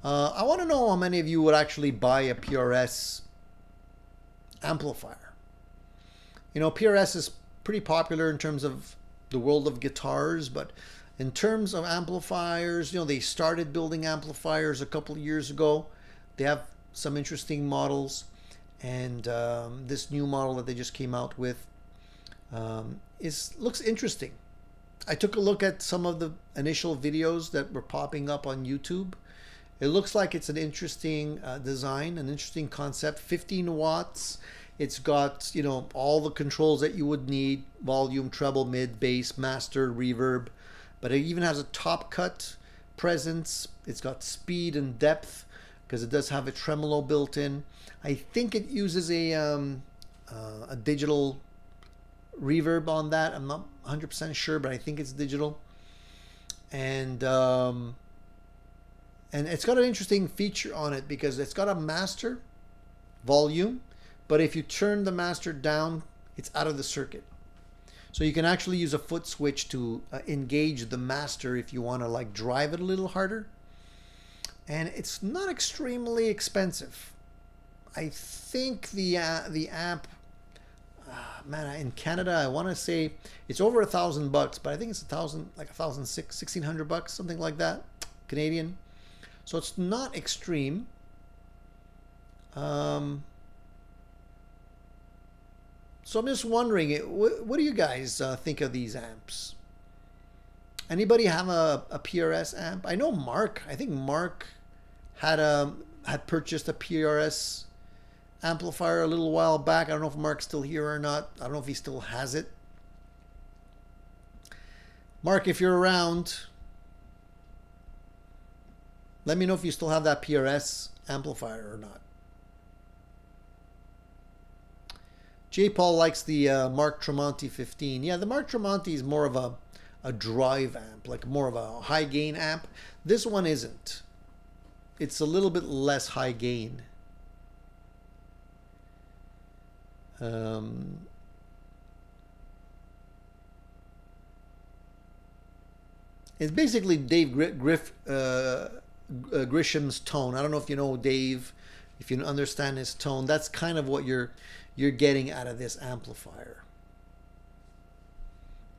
I want to know how many of you would actually buy a PRS amplifier. You know, PRS is pretty popular in terms of the world of guitars, but in terms of amplifiers, you know, they started building amplifiers a couple of years ago. They have some interesting models, and this new model that they just came out with looks interesting. I took a look at some of the initial videos that were popping up on YouTube. It looks like it's an interesting design, an interesting concept. 15 watts. It's got, you know, all the controls that you would need: volume, treble, mid, bass, master, reverb. But it even has a top cut presence. It's got speed and depth because it does have a tremolo built in. I think it uses a digital reverb on that. I'm not 100% sure, but I think it's digital. And it's got an interesting feature on it because it's got a master volume, but if you turn the master down, it's out of the circuit. So you can actually use a foot switch to engage the master if you want to like drive it a little harder. And it's not extremely expensive. I think the amp, man, in Canada, I want to say it's over $1,000 bucks, but I think it's $1,600 something like that, Canadian. So it's not extreme. So I'm just wondering, what do you guys think of these amps? Anybody have a PRS amp? I know Mark. I think Mark had purchased a PRS amplifier a little while back. I don't know if Mark's still here or not. I don't know if he still has it. Mark, if you're around, let me know if you still have that PRS amplifier or not. J. Paul likes the Mark Tremonti 15. Yeah, the Mark Tremonti is more of a drive amp, like more of a high gain amp. This one isn't. It's a little bit less high gain. It's basically Dave Grisham's tone. I don't know if you know Dave, if you understand his tone. That's kind of what you're getting out of this amplifier.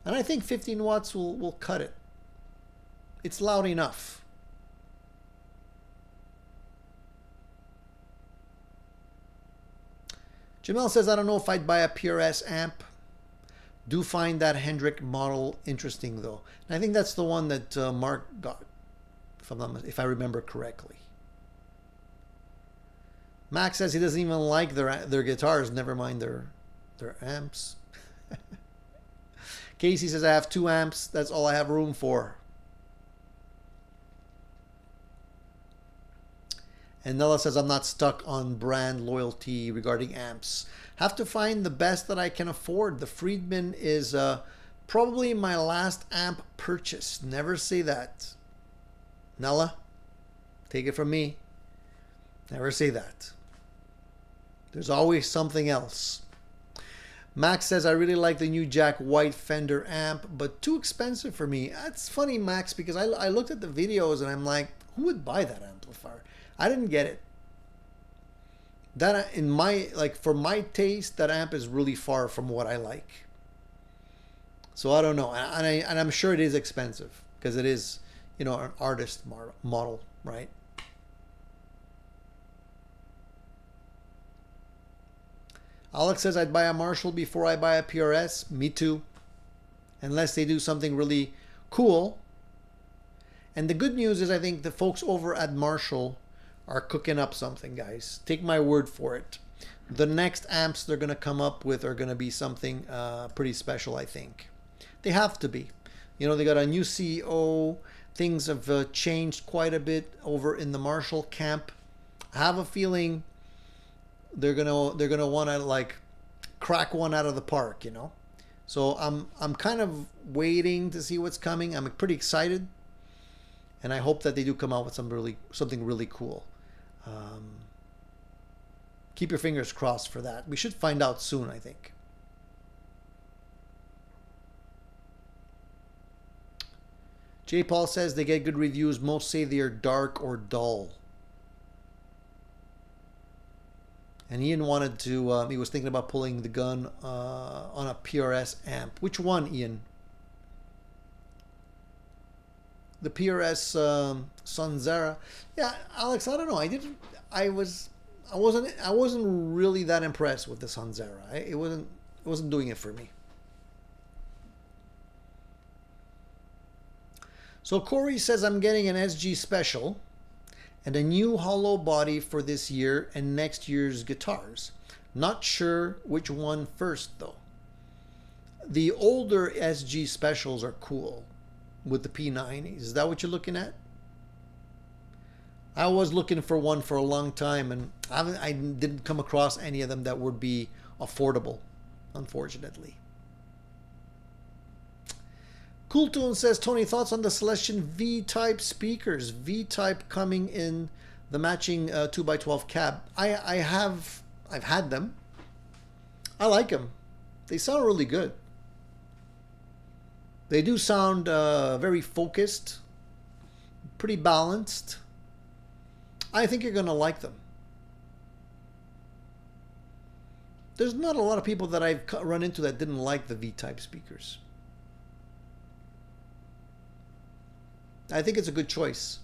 And I think 15 watts will cut it. It's loud enough. Jamel says, I don't know if I'd buy a PRS amp. Do find that Hendrick model interesting though. And I think that's the one that Mark got, if I remember correctly. Max says he doesn't even like their guitars, never mind their amps. Casey says, I have 2 amps. That's all I have room for. And Nella says, I'm not stuck on brand loyalty regarding amps. Have to find the best that I can afford. The Friedman is probably my last amp purchase. Never say that. Nella, take it from me. Never say that. There's always something else. Max says, I really like the new Jack White Fender amp, but too expensive for me. That's funny, Max, because I looked at the videos and I'm like, who would buy that amplifier? I didn't get it. That in my, like, for my taste, that amp is really far from what I like. So I don't know. And I'm sure it is expensive because it is, you know, an artist model, right? Alex says, I'd buy a Marshall before I buy a PRS. Me too. Unless they do something really cool. And the good news is I think the folks over at Marshall are cooking up something, guys. Take my word for it. The next amps they're going to come up with are going to be something pretty special, I think. They have to be. You know, they got a new CEO. Things have changed quite a bit over in the Marshall camp. I have a feeling they're gonna want to like crack one out of the park, you know. So I'm kind of waiting to see what's coming. I'm pretty excited, and I hope that they do come out with something really cool. Keep your fingers crossed for that. We should find out soon, I think. J. Paul says they get good reviews. Most say they are dark or dull. And Ian wanted to, he was thinking about pulling the gun on a PRS amp. Which one, Ian? The PRS Sonzera. Yeah, Alex, I don't know. I wasn't really that impressed with the Sonzera. It wasn't doing it for me. So Corey says, I'm getting an SG Special and a new hollow body for this year and next year's guitars. Not sure which one first though. The older SG Specials are cool with the P90s. Is that what you're looking at? I was looking for one for a long time and I didn't come across any of them that would be affordable, unfortunately. Cool Tune says, Tony, thoughts on the Celestion V-type speakers? V-type coming in the matching 2x12 cab. I've had them. I like them. They sound really good. They do sound very focused, pretty balanced. I think you're going to like them. There's not a lot of people that I've run into that didn't like the V-type speakers. I think it's a good choice.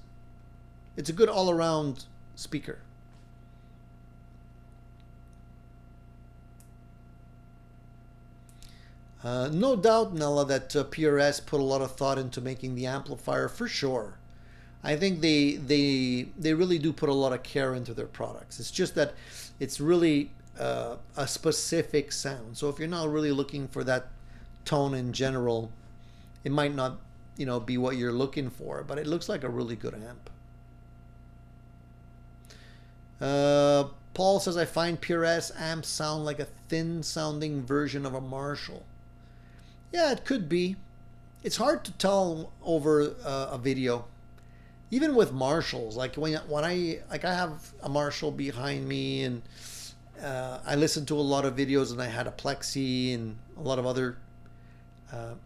It's a good all-around speaker. No doubt, Nella, that PRS put a lot of thought into making the amplifier, for sure. I think they really do put a lot of care into their products. It's just that it's really a specific sound. So if you're not really looking for that tone in general, it might not, you know, be what you're looking for, but it looks like a really good amp. Paul says, I find PRS amps sound like a thin sounding version of a Marshall. Yeah, it could be. It's hard to tell over a video. Even with Marshalls, like when I have a Marshall behind me and I listen to a lot of videos, and I had a Plexi and a lot of other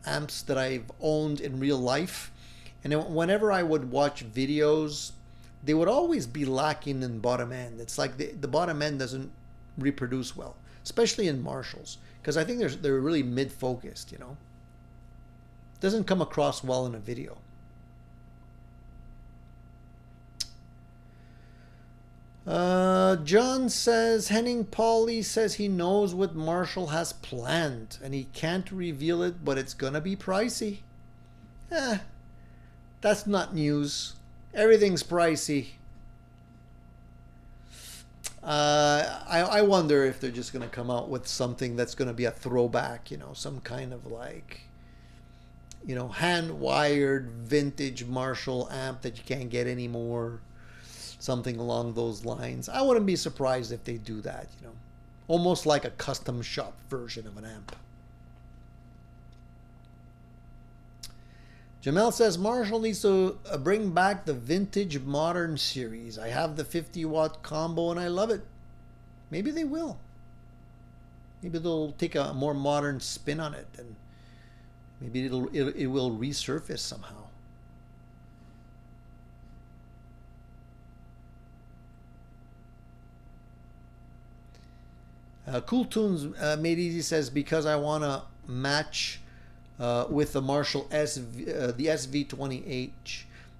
amps that I've owned in real life, and whenever I would watch videos, they would always be lacking in bottom end. It's like the bottom end doesn't reproduce well, especially in Marshalls, because I think they're really mid-focused, you know. Doesn't come across well in a video. John says, Henning Pauly says he knows what Marshall has planned and he can't reveal it, but it's gonna be pricey. Eh, that's not news. Everything's pricey. I wonder if they're just gonna come out with something that's gonna be a throwback, you know, some kind of like, you know, hand-wired vintage Marshall amp that you can't get anymore. Something along those lines. I wouldn't be surprised if they do that, you know. Almost like a custom shop version of an amp. Jamel says Marshall needs to bring back the vintage modern series. I have the 50-watt combo and I love it. Maybe they will. Maybe they'll take a more modern spin on it and maybe it will resurface somehow. Cool Tunes Made Easy says, because I want to match with the Marshall the SV20H.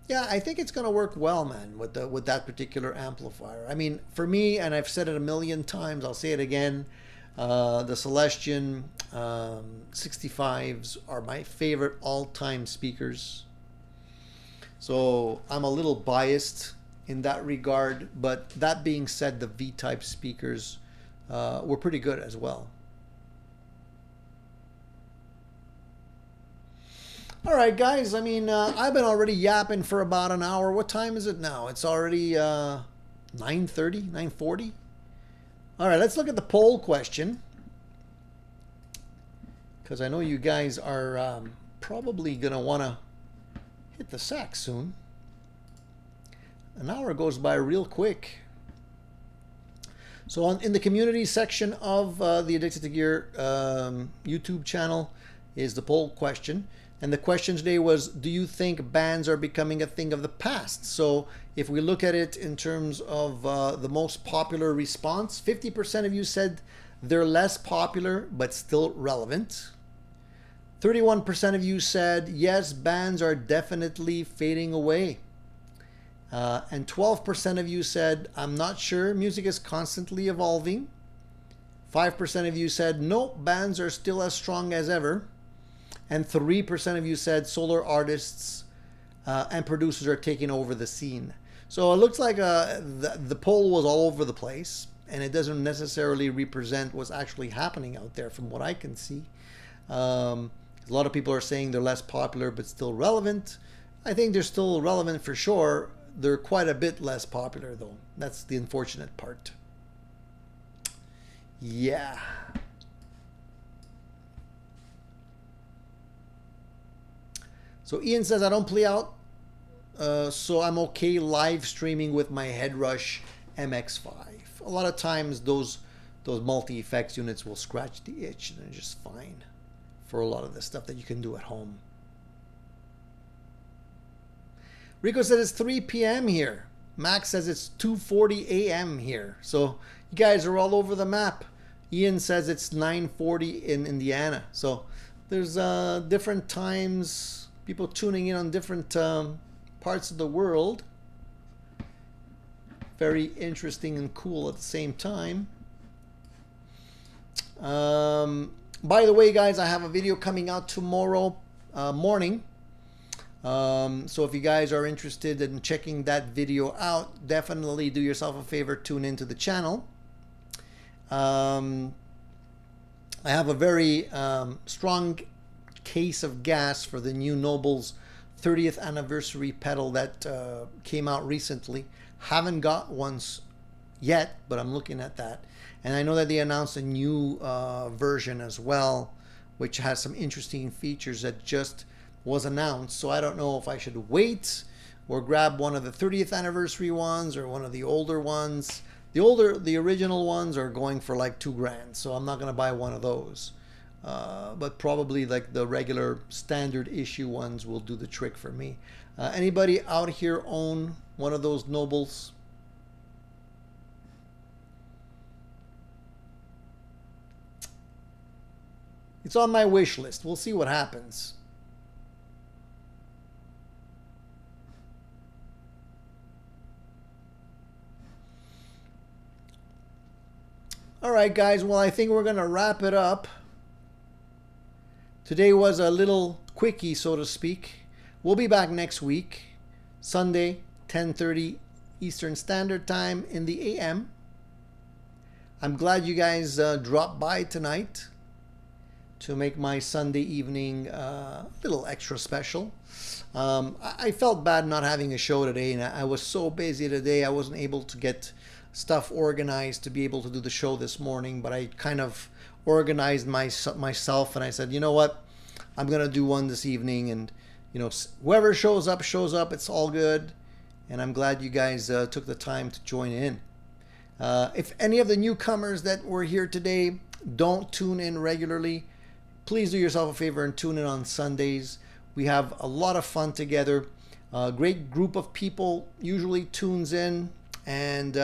Yeah, I think it's going to work well, man, with that particular amplifier. I mean, for me, and I've said it a million times, I'll say it again, the Celestion 65s are my favorite all-time speakers. So I'm a little biased in that regard, but that being said, the V-type speakers were pretty good as well. All right, guys. I mean, I've been already yapping for about an hour. What time is it now? It's already 9:30, 9:40. All right, let's look at the poll question, because I know you guys are probably going to want to hit the sack soon. An hour goes by real quick. So in the community section of the Addicted to Gear YouTube channel is the poll question. And the question today was, do you think bands are becoming a thing of the past? So if we look at it in terms of the most popular response, 50% of you said they're less popular but still relevant. 31% of you said, yes, bands are definitely fading away. And 12% of you said, I'm not sure, music is constantly evolving. 5% of you said, no, bands are still as strong as ever. And 3% of you said solo artists and producers are taking over the scene. So it looks like the poll was all over the place, and it doesn't necessarily represent what's actually happening out there from what I can see. A lot of people are saying they're less popular but still relevant. I think they're still relevant for sure. They're quite a bit less popular, though. That's the unfortunate part. Yeah. So Ian says, I don't play out, so I'm okay live streaming with my Headrush MX5. A lot of times those multi-effects units will scratch the itch, and they're just fine for a lot of the stuff that you can do at home. Rico says it's 3 p.m. here. Max says it's 2:40 a.m. here. So you guys are all over the map. Ian says it's 9:40 in Indiana. So there's different times, people tuning in on different parts of the world. Very interesting and cool at the same time. By the way, guys, I have a video coming out tomorrow morning. So if you guys are interested in checking that video out, definitely do yourself a favor, tune into the channel. I have a very strong case of gas for the new Noble's 30th anniversary pedal that came out recently. Haven't got one yet, but I'm looking at that. And I know that they announced a new version as well, which has some interesting features that just was announced. So I don't know if I should wait or grab one of the 30th anniversary ones or one of the older ones. The original ones are going for like $2,000, so I'm not going to buy one of those. But probably like the regular standard issue ones will do the trick for me. Anybody out here own one of those Nobles? It's on my wish list. We'll see what happens. All right, guys. Well, I think we're going to wrap it up. Today was a little quickie, so to speak. We'll be back next week, Sunday, 10:30 Eastern Standard Time in the AM. I'm glad you guys dropped by tonight to make my Sunday evening a little extra special. I felt bad not having a show today, and I was so busy today I wasn't able to get stuff organized to be able to do the show this morning, but I kind of organized myself, and I said, you know what, I'm gonna do one this evening, and you know, whoever shows up, it's all good, and I'm glad you guys took the time to join in. If any of the newcomers that were here today don't tune in regularly, please do yourself a favor and tune in on Sundays. We have a lot of fun together. A great group of people usually tunes in, and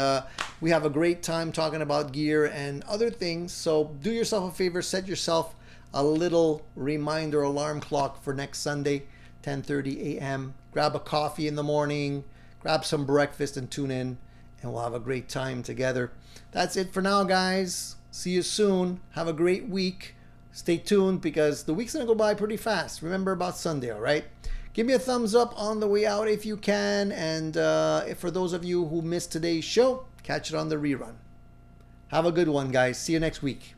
we have a great time talking about gear and other things. So do yourself a favor, set yourself a little reminder alarm clock for next Sunday, 10:30 a.m. Grab a coffee in the morning, grab some breakfast, and tune in, and we'll have a great time together. That's it for now, guys. See you soon. Have a great week. Stay tuned because the week's gonna go by pretty fast. Remember about Sunday, all right? Give me a thumbs up on the way out if you can, and for those of you who missed today's show, catch it on the rerun. Have a good one, guys. See you next week.